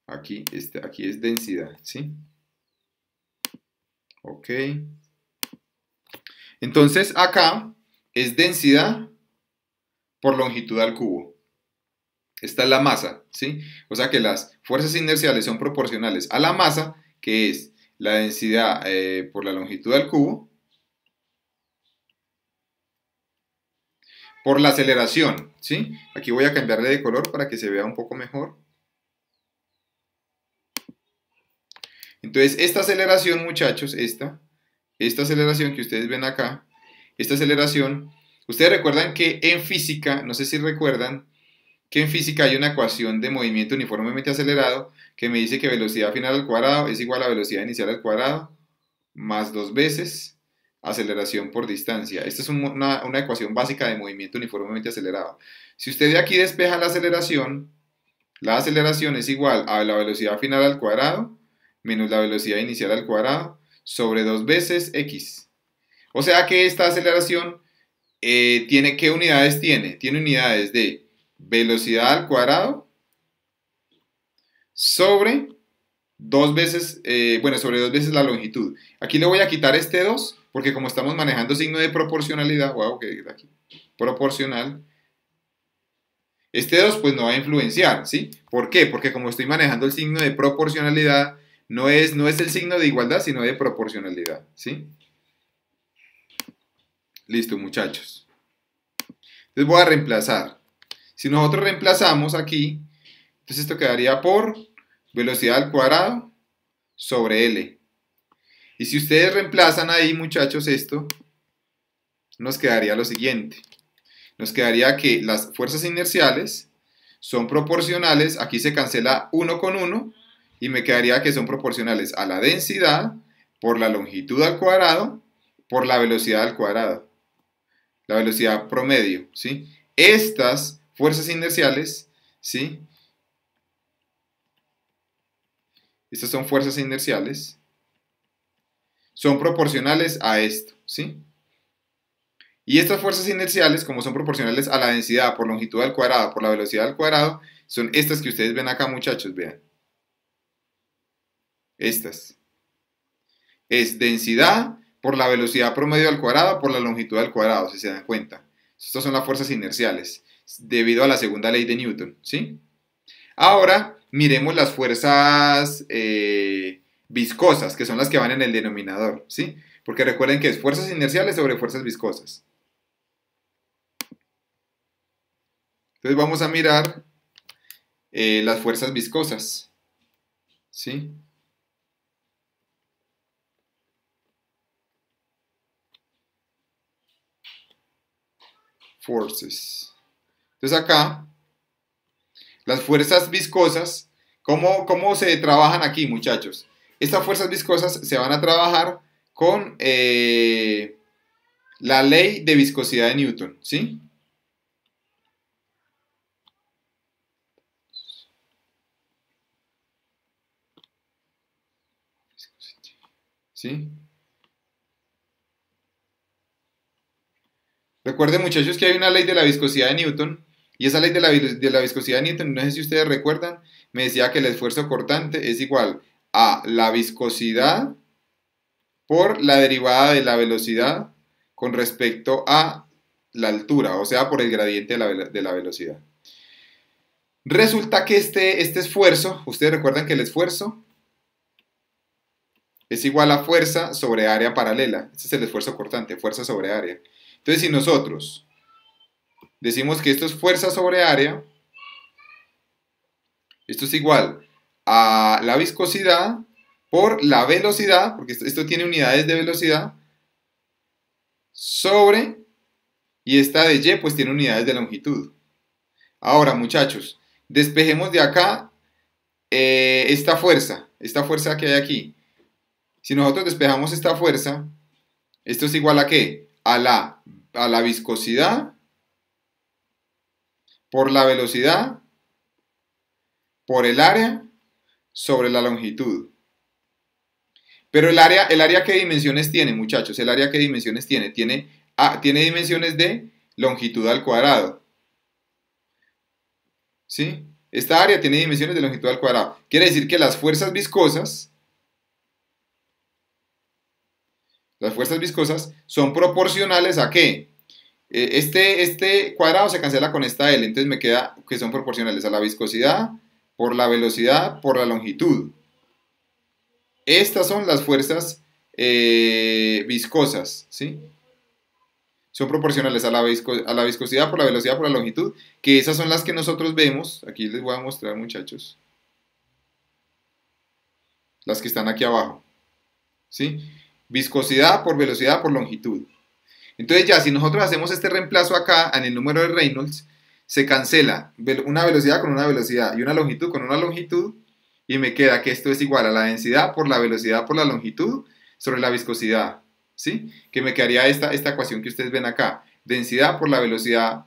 Aquí es densidad, ¿sí? Ok. Entonces acá es densidad por longitud al cubo. Esta es la masa, ¿sí? O sea que las fuerzas inerciales son proporcionales a la masa, que es la densidad por la longitud al cubo, por la aceleración, ¿sí? Aquí voy a cambiarle de color para que se vea un poco mejor. Entonces, esta aceleración, muchachos, esta aceleración que ustedes ven acá, esta aceleración, ustedes recuerdan que en física, no sé si recuerdan, que en física hay una ecuación de movimiento uniformemente acelerado que me dice que velocidad final al cuadrado es igual a velocidad inicial al cuadrado más 2 veces aceleración por distancia. Esta es una ecuación básica de movimiento uniformemente acelerado. Si usted de aquí despeja la aceleración es igual a la velocidad final al cuadrado menos la velocidad inicial al cuadrado sobre 2 veces x. O sea que esta aceleración tiene, ¿qué unidades tiene? Tiene unidades de velocidad al cuadrado sobre 2 veces, sobre 2 veces la longitud. Aquí le voy a quitar este 2, porque como estamos manejando signo de proporcionalidad, wow, que aquí, proporcional, este 2 pues no va a influenciar, ¿sí? ¿Por qué? Porque como estoy manejando el signo de proporcionalidad, no es el signo de igualdad, sino de proporcionalidad, ¿sí? Listo, muchachos. Entonces voy a reemplazar. Si nosotros reemplazamos aquí, entonces esto quedaría por velocidad al cuadrado sobre L. Y si ustedes reemplazan ahí, muchachos, esto, nos quedaría lo siguiente. Nos quedaría que las fuerzas inerciales son proporcionales, aquí se cancela 1 con 1, y me quedaría que son proporcionales a la densidad por la longitud al cuadrado por la velocidad al cuadrado. La velocidad promedio, ¿sí? Estas fuerzas inerciales, ¿sí? Estas son fuerzas inerciales, son proporcionales a esto, ¿sí? Y estas fuerzas inerciales, como son proporcionales a la densidad por longitud al cuadrado por la velocidad al cuadrado, son estas que ustedes ven acá, muchachos, vean. Estas. Es densidad por la velocidad promedio al cuadrado por la longitud al cuadrado, si se dan cuenta. Estas son las fuerzas inerciales, debido a la segunda ley de Newton, ¿sí? Ahora, miremos las fuerzas viscosas, que son las que van en el denominador, ¿sí? Porque recuerden que es fuerzas inerciales sobre fuerzas viscosas. Entonces vamos a mirar las fuerzas viscosas, ¿sí? Forces. Entonces acá, las fuerzas viscosas, ¿cómo se trabajan aquí, muchachos? Estas fuerzas viscosas se van a trabajar con la ley de viscosidad de Newton, ¿sí? ¿Sí? Recuerden, muchachos, que hay una ley de la viscosidad de Newton, y esa ley de la viscosidad de Newton, no sé si ustedes recuerdan, me decía que el esfuerzo cortante es igual a la viscosidad por la derivada de la velocidad con respecto a la altura, o sea, por el gradiente de la velocidad. Resulta que este esfuerzo, ustedes recuerdan que el esfuerzo es igual a fuerza sobre área paralela. Este es el esfuerzo cortante, fuerza sobre área. Entonces, si nosotros decimos que esto es fuerza sobre área, esto es igual a la viscosidad por la velocidad, porque esto tiene unidades de velocidad, sobre, y esta de y pues tiene unidades de longitud. Ahora, muchachos, despejemos de acá esta fuerza que hay aquí. Si nosotros despejamos esta fuerza, esto es igual a ¿qué? A la viscosidad por la velocidad por el área sobre la longitud. Pero el área ¿qué dimensiones tiene, muchachos? El área ¿qué dimensiones tiene? Tiene dimensiones de longitud al cuadrado. ¿Sí? Esta área tiene dimensiones de longitud al cuadrado. Quiere decir que las fuerzas viscosas son proporcionales ¿a qué? Este cuadrado se cancela con esta L, entonces me queda que son proporcionales a la viscosidad por la velocidad por la longitud. Estas son las fuerzas viscosas, ¿sí? Son proporcionales a la viscosidad por la velocidad por la longitud, que esas son las que nosotros vemos. Aquí les voy a mostrar, muchachos, las que están aquí abajo, ¿sí? Viscosidad por velocidad por longitud. Entonces ya, si nosotros hacemos este reemplazo acá en el número de Reynolds, se cancela una velocidad con una velocidad y una longitud con una longitud, y me queda que esto es igual a la densidad por la velocidad por la longitud sobre la viscosidad, ¿sí? Que me quedaría esta ecuación que ustedes ven acá, densidad por la velocidad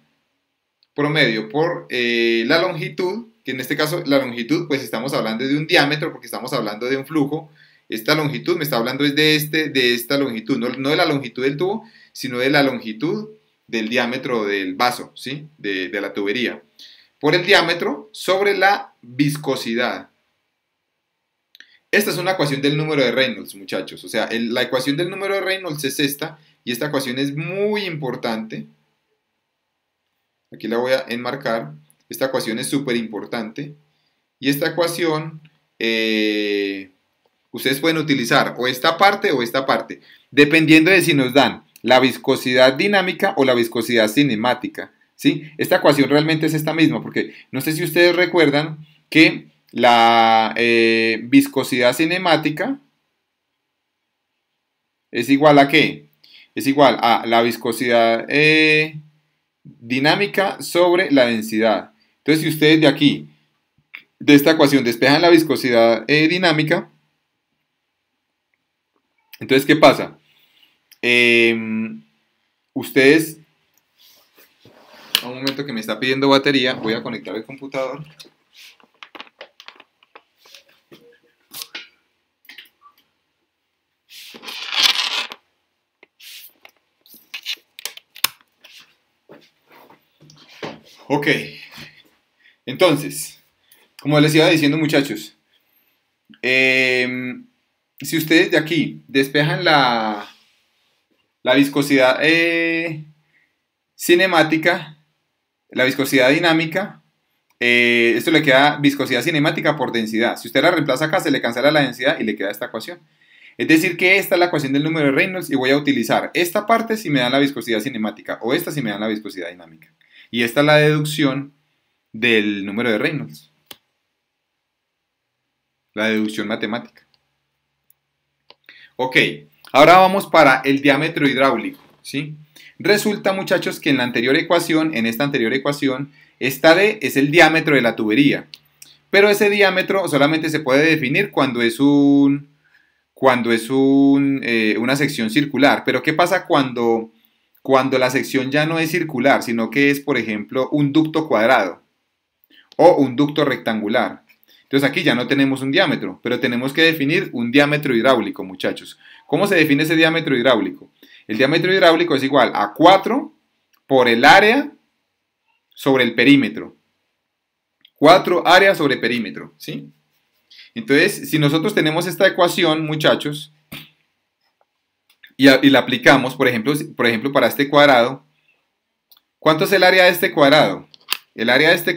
promedio por la longitud, que en este caso la longitud, pues estamos hablando de un diámetro porque estamos hablando de un flujo. Esta longitud me está hablando es de esta longitud, no de la longitud del tubo, sino de la longitud del diámetro del vaso, ¿sí? De la tubería. Por el diámetro sobre la viscosidad. Esta es una ecuación del número de Reynolds, muchachos. O sea, la ecuación del número de Reynolds es esta, y esta ecuación es muy importante. Aquí la voy a enmarcar. Esta ecuación es súper importante. Y esta ecuación, ustedes pueden utilizar o esta parte, dependiendo de si nos dan la viscosidad dinámica o la viscosidad cinemática, ¿sí? Esta ecuación realmente es esta misma, porque no sé si ustedes recuerdan que la viscosidad cinemática es igual a ¿qué? Es igual a la viscosidad dinámica sobre la densidad. Entonces, si ustedes de aquí, de esta ecuación, despejan la viscosidad dinámica, entonces, ¿qué pasa? Ustedes, a un momento que me está pidiendo batería, voy a conectar el computador. Ok, entonces, como les iba diciendo, muchachos, si ustedes de aquí despejan la viscosidad cinemática, la viscosidad dinámica, esto le queda viscosidad cinemática por densidad. Si usted la reemplaza acá, se le cancela la densidad y le queda esta ecuación. Es decir, que esta es la ecuación del número de Reynolds y voy a utilizar esta parte si me dan la viscosidad cinemática o esta si me dan la viscosidad dinámica. Y esta es la deducción del número de Reynolds. La deducción matemática. Ok, ahora vamos para el diámetro hidráulico, ¿sí? Resulta, muchachos, que en la anterior ecuación, en esta anterior ecuación, esta D es el diámetro de la tubería. Pero ese diámetro solamente se puede definir cuando es una sección circular. Pero ¿qué pasa cuando la sección ya no es circular, sino que es, por ejemplo, un ducto cuadrado o un ducto rectangular? Entonces aquí ya no tenemos un diámetro, pero tenemos que definir un diámetro hidráulico, muchachos. ¿Cómo se define ese diámetro hidráulico? El diámetro hidráulico es igual a 4 por el área sobre el perímetro. 4 área sobre perímetro, ¿sí? Entonces, si nosotros tenemos esta ecuación, muchachos, y la aplicamos, por ejemplo, para este cuadrado, ¿cuánto es el área de este cuadrado? El área del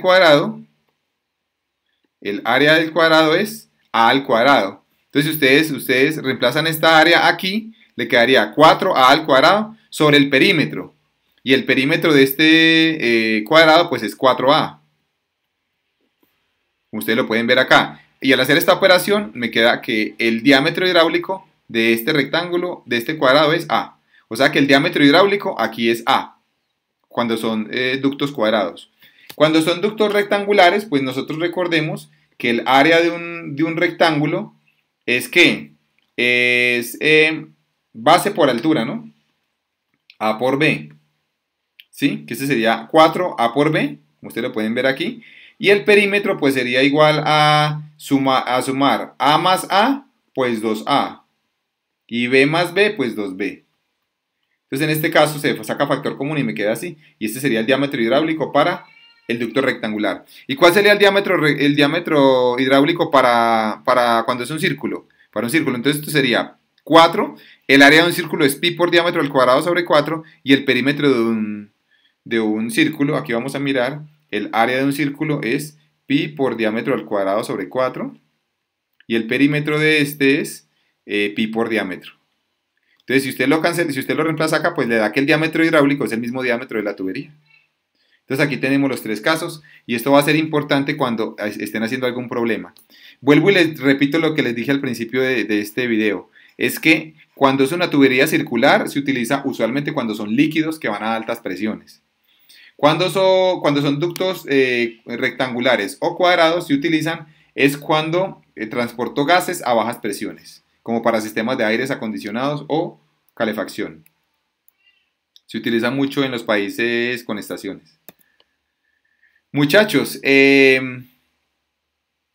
cuadrado es a al cuadrado. Entonces, si ustedes reemplazan esta área aquí, le quedaría 4a al cuadrado sobre el perímetro. Y el perímetro de este cuadrado, pues es 4a. Ustedes lo pueden ver acá. Y al hacer esta operación, me queda que el diámetro hidráulico de este rectángulo, de este cuadrado, es A. O sea que el diámetro hidráulico aquí es A, cuando son ductos cuadrados. Cuando son ductos rectangulares, pues nosotros recordemos que el área de un rectángulo es que es base por altura, ¿no? A por B, ¿sí? Que este sería 4A por B, como ustedes lo pueden ver aquí. Y el perímetro pues sería igual a sumar A más A, pues 2A. Y B más B, pues 2B. Entonces en este caso se saca factor común y me queda así. Y este sería el diámetro hidráulico para el ducto rectangular. ¿Y cuál sería el diámetro hidráulico para cuando es un círculo? Para un círculo, entonces esto sería 4. El área de un círculo es pi por diámetro al cuadrado sobre 4. Y el perímetro de un círculo, aquí vamos a mirar, el área de un círculo es pi por diámetro al cuadrado sobre 4. Y el perímetro de este es pi por diámetro. Entonces, si usted lo cancela, si usted lo reemplaza acá, pues le da que el diámetro hidráulico es el mismo diámetro de la tubería. Entonces, aquí tenemos los tres casos y esto va a ser importante cuando estén haciendo algún problema. Vuelvo y les repito lo que les dije al principio de este video. Es que cuando es una tubería circular, se utiliza usualmente cuando son líquidos que van a altas presiones. Cuando son ductos rectangulares o cuadrados, se utilizan es cuando transporto gases a bajas presiones, como para sistemas de aires acondicionados o calefacción. Se utiliza mucho en los países con estaciones. Muchachos,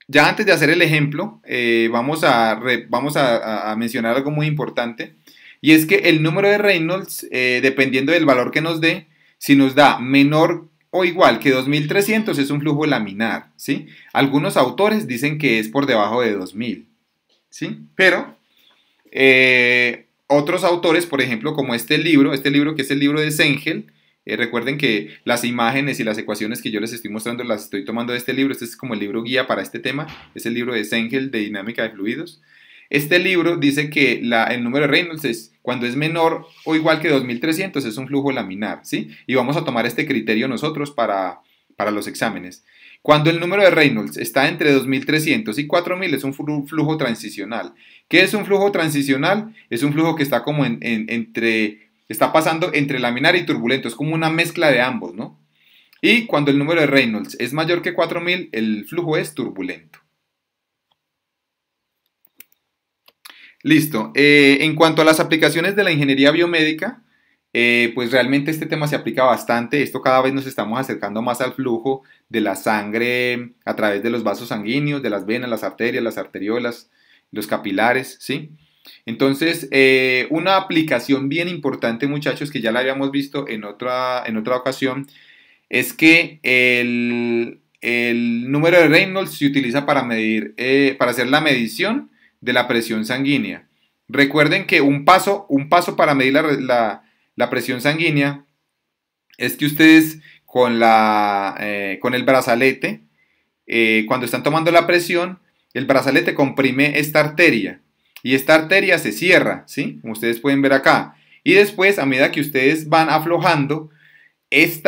ya antes de hacer el ejemplo, vamos a mencionar algo muy importante, y es que el número de Reynolds, dependiendo del valor que nos dé, si nos da menor o igual que 2300 es un flujo laminar, ¿sí? Algunos autores dicen que es por debajo de 2000, ¿sí? Pero otros autores, por ejemplo, como este libro que es el libro de Zengel, recuerden que las imágenes y las ecuaciones que yo les estoy mostrando las estoy tomando de este libro. Este es como el libro guía para este tema, es el libro de Zengel de dinámica de fluidos. Este libro dice que el número de Reynolds es cuando es menor o igual que 2300 es un flujo laminar, ¿sí? Y vamos a tomar este criterio nosotros para los exámenes. Cuando el número de Reynolds está entre 2300 y 4000 es un flujo transicional. ¿Qué es un flujo transicional? Es un flujo que está como está pasando entre laminar y turbulento, es como una mezcla de ambos, ¿no? Y cuando el número de Reynolds es mayor que 4000, el flujo es turbulento. Listo. En cuanto a las aplicaciones de la ingeniería biomédica, pues realmente este tema se aplica bastante. Esto cada vez nos estamos acercando más al flujo de la sangre a través de los vasos sanguíneos, de las venas, las arterias, las arteriolas, los capilares, ¿sí? Entonces, una aplicación bien importante, muchachos, que ya la habíamos visto en otra ocasión, es que el número de Reynolds se utiliza para medir, para hacer la medición de la presión sanguínea. Recuerden que un paso para medir la presión sanguínea es que ustedes con el brazalete, cuando están tomando la presión, el brazalete comprime esta arteria y esta arteria se cierra, ¿sí? Como ustedes pueden ver acá. Y después, a medida que ustedes van aflojando, este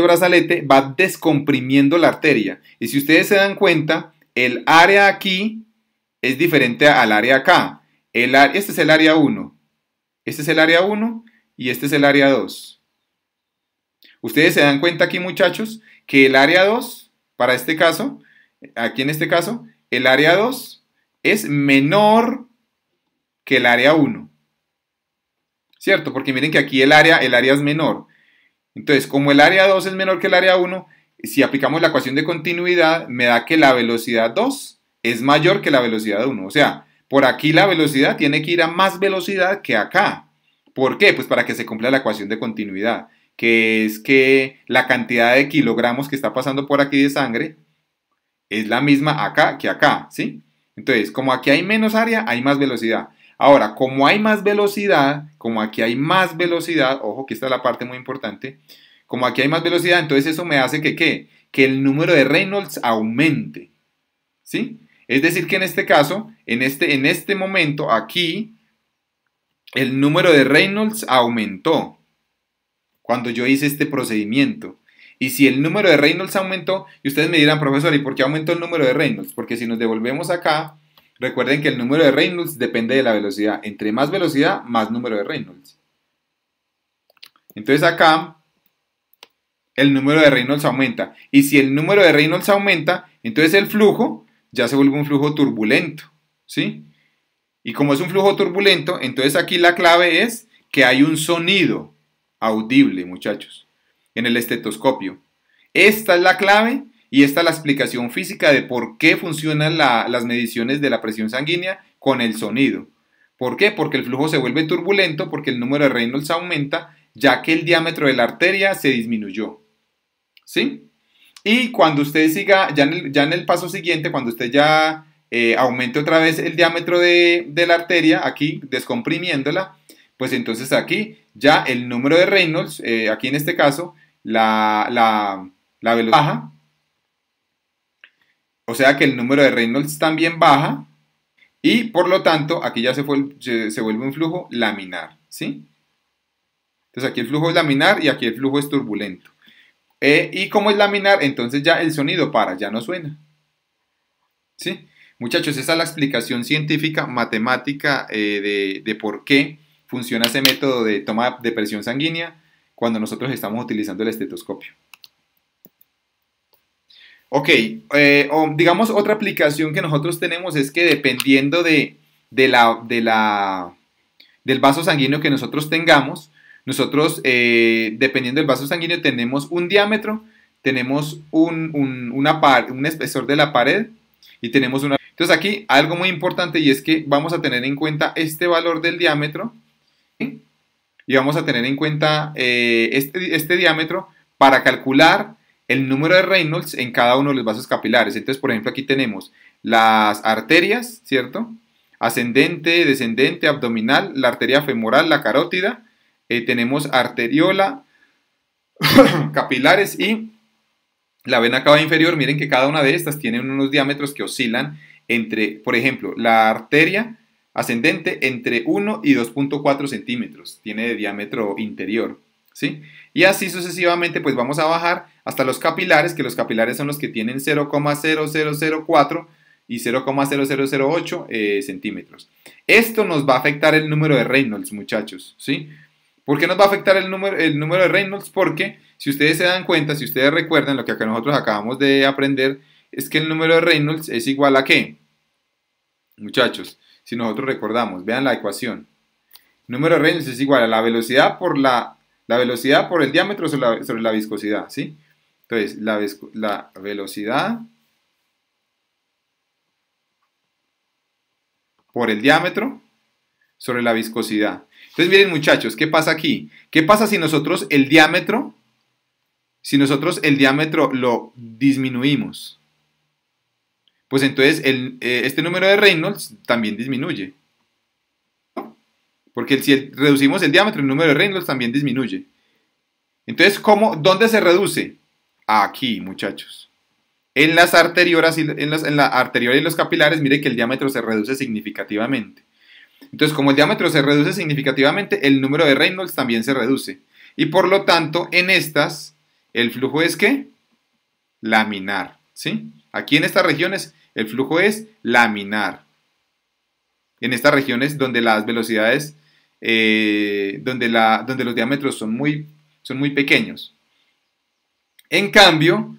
brazalete va descomprimiendo la arteria. Y si ustedes se dan cuenta, el área aquí es diferente al área acá. Este es el área 1. Este es el área 1 y este es el área 2. Ustedes se dan cuenta aquí, muchachos, que el área 2, para este caso, aquí en este caso, el área 2 es menor que el área 1. ¿Cierto? Porque miren que aquí el área es menor. Entonces, como el área 2 es menor que el área 1, si aplicamos la ecuación de continuidad, me da que la velocidad 2 es mayor que la velocidad 1. O sea, por aquí la velocidad tiene que ir a más velocidad que acá. ¿Por qué? Pues para que se cumpla la ecuación de continuidad, que es que la cantidad de kilogramos que está pasando por aquí de sangre es la misma acá que acá, ¿sí? Entonces, como aquí hay menos área, hay más velocidad. Ahora, como hay más velocidad, como aquí hay más velocidad, ojo que esta es la parte muy importante, como aquí hay más velocidad, entonces eso me hace que ¿qué? Que el número de Reynolds aumente, ¿sí? Es decir que en este caso, en este momento, aquí, el número de Reynolds aumentó cuando yo hice este procedimiento. Y si el número de Reynolds aumentó, y ustedes me dirán, profesor, ¿y por qué aumentó el número de Reynolds? Porque si nos devolvemos acá, recuerden que el número de Reynolds depende de la velocidad. Entre más velocidad, más número de Reynolds. Entonces acá, el número de Reynolds aumenta. Y si el número de Reynolds aumenta, entonces el flujo ya se vuelve un flujo turbulento, ¿sí? Y como es un flujo turbulento, entonces aquí la clave es que hay un sonido audible, muchachos, en el estetoscopio. Esta es la clave y esta es la explicación física de por qué funcionan las mediciones de la presión sanguínea con el sonido. ¿Por qué? Porque el flujo se vuelve turbulento, porque el número de Reynolds aumenta, ya que el diámetro de la arteria se disminuyó. ¿Sí? Y cuando usted siga, ya en el paso siguiente, cuando usted ya aumente otra vez el diámetro de la arteria, aquí descomprimiéndola, pues entonces aquí ya el número de Reynolds, aquí en este caso, la velocidad baja, o sea que el número de Reynolds también baja, y por lo tanto aquí ya se vuelve un flujo laminar, ¿sí? Entonces aquí el flujo es laminar y aquí el flujo es turbulento. Y como es laminar, entonces ya el sonido para, ya no suena. ¿Sí? Muchachos, esa es la explicación científica, matemática de por qué funciona ese método de toma de presión sanguínea cuando nosotros estamos utilizando el estetoscopio. Ok, digamos otra aplicación que nosotros tenemos es que dependiendo del vaso sanguíneo que nosotros tengamos, nosotros, dependiendo del vaso sanguíneo, tenemos un diámetro, tenemos un espesor de la pared y tenemos una... Entonces aquí algo muy importante y es que vamos a tener en cuenta este valor del diámetro, ¿sí? Y vamos a tener en cuenta este diámetro para calcular el número de Reynolds en cada uno de los vasos capilares. Entonces, por ejemplo, aquí tenemos las arterias, ¿cierto? Ascendente, descendente, abdominal, la arteria femoral, la carótida, tenemos arteriola, capilares y la vena cava inferior. Miren que cada una de estas tiene unos diámetros que oscilan entre, por ejemplo, la arteria ascendente entre 1 y 2.4 centímetros, tiene de diámetro interior, ¿sí? Y así sucesivamente, pues vamos a bajar hasta los capilares, que los capilares son los que tienen 0,0004 y 0,0008 centímetros. Esto nos va a afectar el número de Reynolds, muchachos, ¿sí? ¿Por qué nos va a afectar el número de Reynolds? Porque si ustedes se dan cuenta, si ustedes recuerdan, lo que acá nosotros acabamos de aprender es que el número de Reynolds es igual a ¿qué? Muchachos, si nosotros recordamos, vean la ecuación. El número de Reynolds es igual a la velocidad por velocidad por el diámetro sobre la viscosidad, ¿sí? Entonces, la velocidad por el diámetro sobre la viscosidad. Entonces, miren, muchachos, ¿qué pasa aquí? ¿Qué pasa si nosotros el diámetro lo disminuimos? Pues entonces este número de Reynolds también disminuye. Porque si reducimos el diámetro, el número de Reynolds también disminuye. Entonces, ¿dónde se reduce? Aquí, muchachos. En las arteriolas en la arteriola y los capilares, mire que el diámetro se reduce significativamente. Entonces, como el diámetro se reduce significativamente, el número de Reynolds también se reduce. Y por lo tanto, en estas, el flujo es ¿qué? Laminar, ¿sí? Aquí en estas regiones, el flujo es laminar. En estas regiones donde las velocidades, donde los diámetros son muy pequeños. En cambio,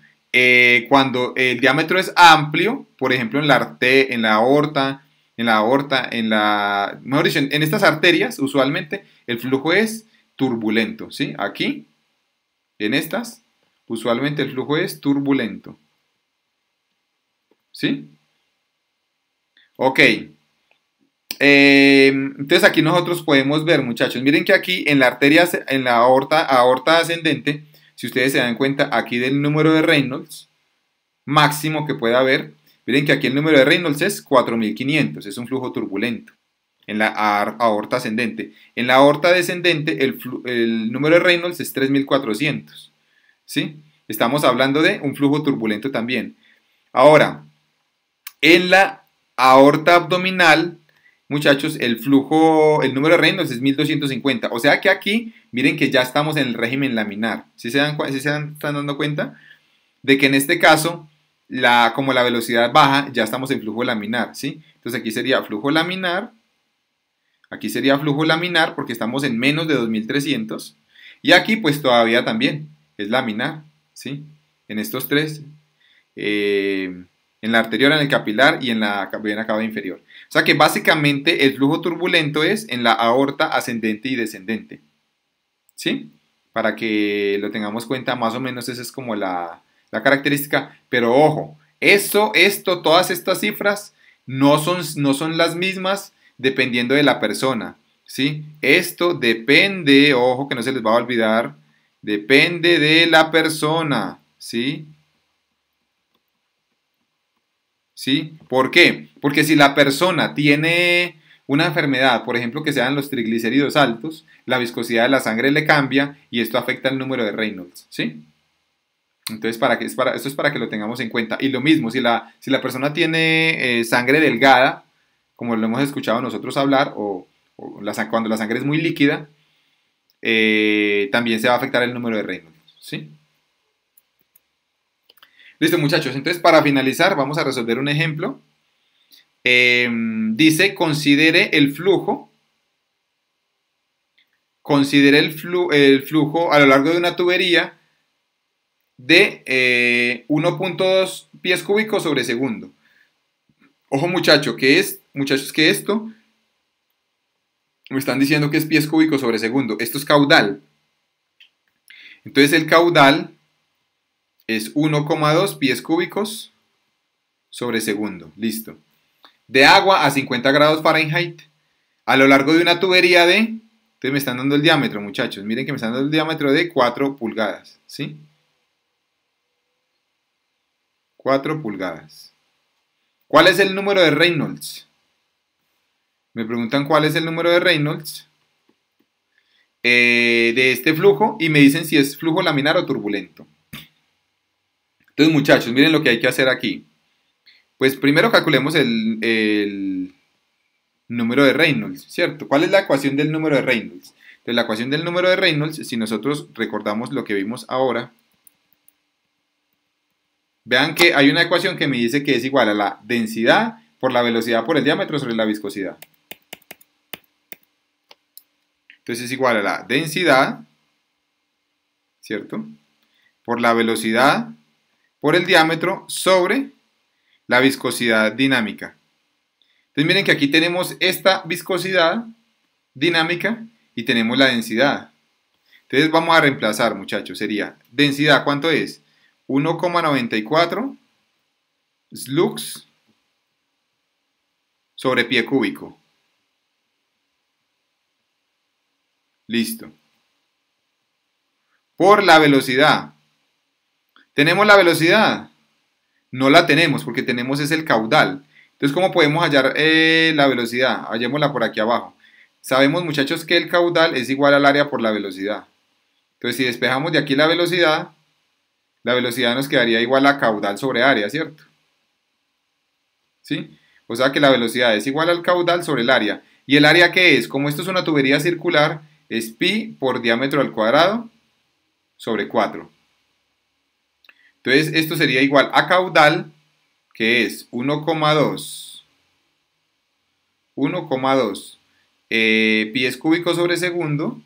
cuando el diámetro es amplio, por ejemplo en la aorta, mejor dicho, en estas arterias, usualmente el flujo es turbulento, ¿sí? Aquí, en estas, usualmente el flujo es turbulento, ¿sí? Ok. Entonces aquí nosotros podemos ver, muchachos, miren que aquí en la arteria, en la aorta ascendente, si ustedes se dan cuenta aquí del número de Reynolds máximo que pueda haber, miren que aquí el número de Reynolds es 4500, es un flujo turbulento en la aorta ascendente. En la aorta descendente el número de Reynolds es 3400, ¿sí? Estamos hablando de un flujo turbulento también. Ahora, en la aorta abdominal, muchachos, el número de Reynolds es 1250. O sea que aquí, miren que ya estamos en el régimen laminar. ¿Sí están dando cuenta? De que en este caso, como la velocidad baja, ya estamos en flujo laminar, ¿sí? Entonces aquí sería flujo laminar. Aquí sería flujo laminar porque estamos en menos de 2300. Y aquí pues todavía también. es laminar, ¿sí? En estos tres, en la arterial, en el capilar y en la vena cava inferior. O sea que básicamente el flujo turbulento es en la aorta ascendente y descendente, ¿sí? Para que lo tengamos cuenta, más o menos esa es como la característica, pero ojo, todas estas cifras no son las mismas dependiendo de la persona, ¿sí? Esto depende, ojo que no se les va a olvidar, depende de la persona, ¿sí? ¿Sí? ¿Por qué? Porque si la persona tiene una enfermedad, por ejemplo, que sean los triglicéridos altos, la viscosidad de la sangre le cambia y esto afecta el número de Reynolds, ¿sí? Entonces, esto es para que lo tengamos en cuenta. Y lo mismo, si la persona tiene sangre delgada, como lo hemos escuchado nosotros hablar, cuando la sangre es muy líquida, también se va a afectar el número de Reynolds, ¿sí? Listo, muchachos. Entonces, para finalizar, vamos a resolver un ejemplo. Dice, considere el flujo a lo largo de una tubería de 1.2 pies cúbicos sobre segundo. Ojo muchachos, que esto me están diciendo que es pies cúbicos sobre segundo. Esto es caudal. Entonces el caudal es 1,2 pies cúbicos sobre segundo. Listo. De agua a 50 grados Fahrenheit a lo largo de una tubería de... Entonces me están dando el diámetro, muchachos. Miren que me están dando el diámetro de 4 pulgadas. ¿Sí? 4 pulgadas. ¿Cuál es el número de Reynolds? Me preguntan cuál es el número de Reynolds de este flujo y me dicen si es flujo laminar o turbulento. Entonces, muchachos, miren lo que hay que hacer aquí. Pues primero calculemos el número de Reynolds, ¿cierto? ¿Cuál es la ecuación del número de Reynolds? Entonces, la ecuación del número de Reynolds, si nosotros recordamos lo que vimos ahora, vean que hay una ecuación que me dice que es igual a la densidad por la velocidad por el diámetro sobre la viscosidad. Entonces es igual a la densidad, ¿cierto? Por la velocidad por el diámetro sobre la viscosidad dinámica. Entonces miren que aquí tenemos esta viscosidad dinámica y tenemos la densidad. Entonces vamos a reemplazar, muchachos, sería densidad, ¿cuánto es? 1,94 slugs sobre pie cúbico. Listo. Por la velocidad. ¿Tenemos la velocidad? No la tenemos porque tenemos es el caudal. Entonces, ¿cómo podemos hallar la velocidad? Hallémosla por aquí abajo. Sabemos, muchachos, que el caudal es igual al área por la velocidad. Entonces, si despejamos de aquí la velocidad nos quedaría igual a caudal sobre área, ¿cierto? ¿Sí? O sea que la velocidad es igual al caudal sobre el área. ¿Y el área qué es? Como esto es una tubería circular, es pi por diámetro al cuadrado sobre 4. Entonces, esto sería igual a caudal, que es 1,2 pies cúbicos sobre segundo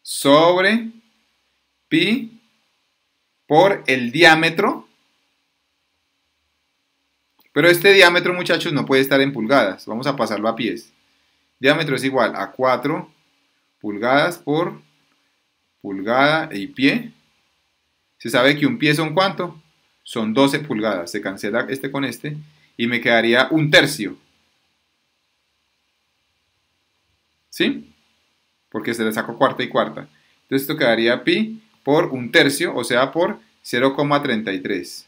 sobre pi por el diámetro. Pero este diámetro, muchachos, no puede estar en pulgadas. Vamos a pasarlo a pies. Diámetro es igual a 4 pulgadas por pulgada y pie. Se sabe que un pie son ¿cuánto? Son 12 pulgadas. Se cancela este con este y me quedaría un tercio. ¿Sí? Porque se le saco cuarta y cuarta. Entonces esto quedaría pi por un tercio, o sea, por 0,33. Entonces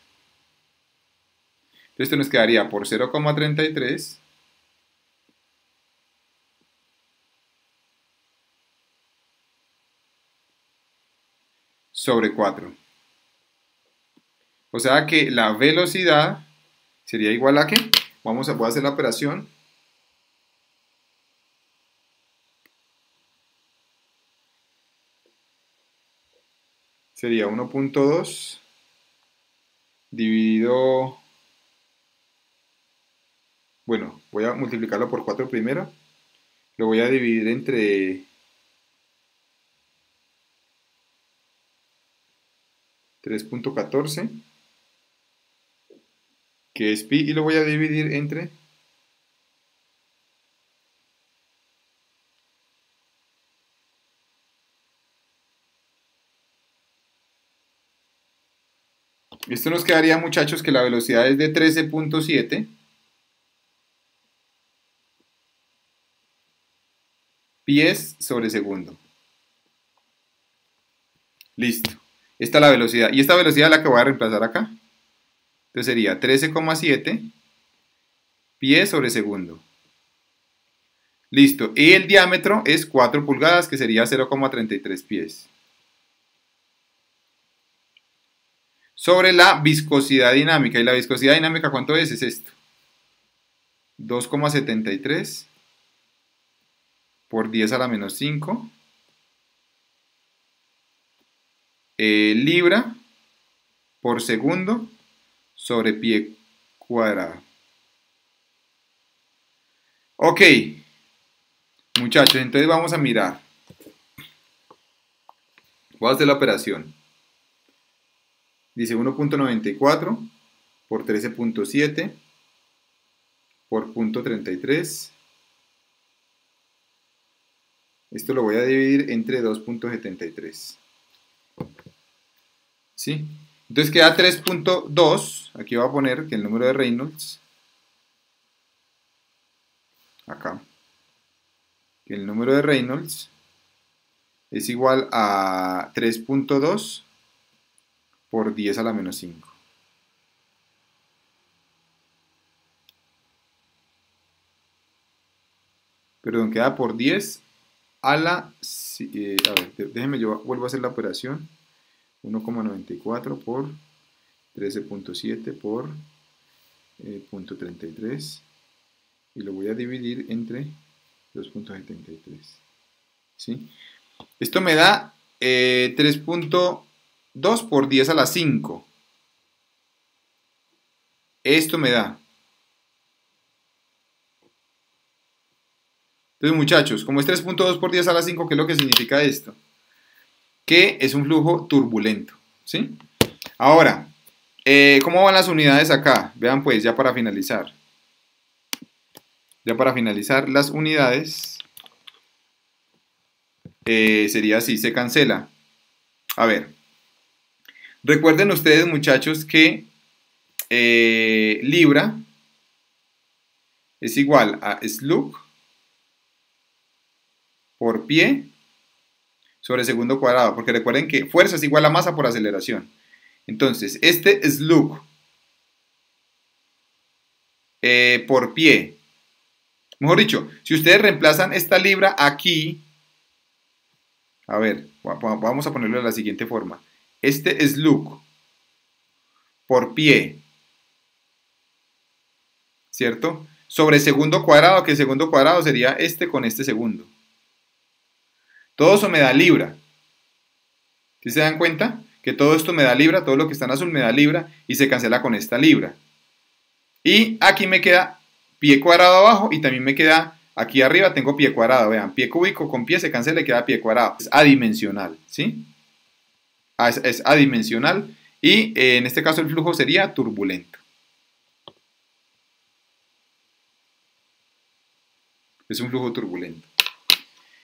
esto nos quedaría por 0,33 sobre 4. O sea que la velocidad sería igual a ¿qué? Voy a hacer la operación. Sería 1,2 dividido... Bueno, voy a multiplicarlo por 4 primero. Lo voy a dividir entre 3.14, que es pi, y lo voy a dividir entre esto nos quedaría, muchachos, que la velocidad es de 13.7 pies sobre segundo. Listo. Esta es la velocidad. Y esta velocidad es la que voy a reemplazar acá. Entonces sería 13,7 pies sobre segundo. Listo. Y el diámetro es 4 pulgadas, que sería 0,33 pies. Sobre la viscosidad dinámica. ¿Y la viscosidad dinámica cuánto es? Es esto. 2,73 por 10 a la menos 5 libra por segundo sobre pie cuadrado. Ok, muchachos, entonces vamos a mirar. Voy a hacer la operación. Dice 1.94 por 13.7 por 0.33. Esto lo voy a dividir entre 2.73. ¿Sí? Entonces queda 3.2. Aquí voy a poner que el número de Reynolds. Acá. Que el número de Reynolds es igual a 3.2 por 10 a la menos 5. Perdón, queda por 10 a la... a ver, déjenme, yo vuelvo a hacer la operación. 1,94 por 13.7 por 0.33. Y lo voy a dividir entre 2.73. ¿Sí? Esto me da 3.2 por 10 a la 5. Esto me da. Entonces, muchachos, como es 3.2 por 10 a la 5, ¿qué es lo que significa esto? Que es un flujo turbulento. ¿Sí? Ahora, ¿cómo van las unidades acá? Vean pues, ya para finalizar. Ya para finalizar, las unidades sería así, se cancela. A ver, recuerden ustedes, muchachos, que libra es igual a slug por pie sobre segundo cuadrado, porque recuerden que fuerza es igual a masa por aceleración. Entonces, este slug por pie, mejor dicho, si ustedes reemplazan esta libra aquí, a ver, vamos a ponerlo de la siguiente forma. Este slug por pie, ¿cierto? Sobre segundo cuadrado, que el segundo cuadrado sería este con este segundo. Todo eso me da libra. ¿Sí se dan cuenta? Que todo esto me da libra, todo lo que está en azul me da libra y se cancela con esta libra. Y aquí me queda pie cuadrado abajo y también me queda aquí arriba tengo pie cuadrado. Vean, pie cúbico con pie se cancela y queda pie cuadrado. Es adimensional, ¿sí? Es adimensional y en este caso el flujo sería turbulento. Es un flujo turbulento.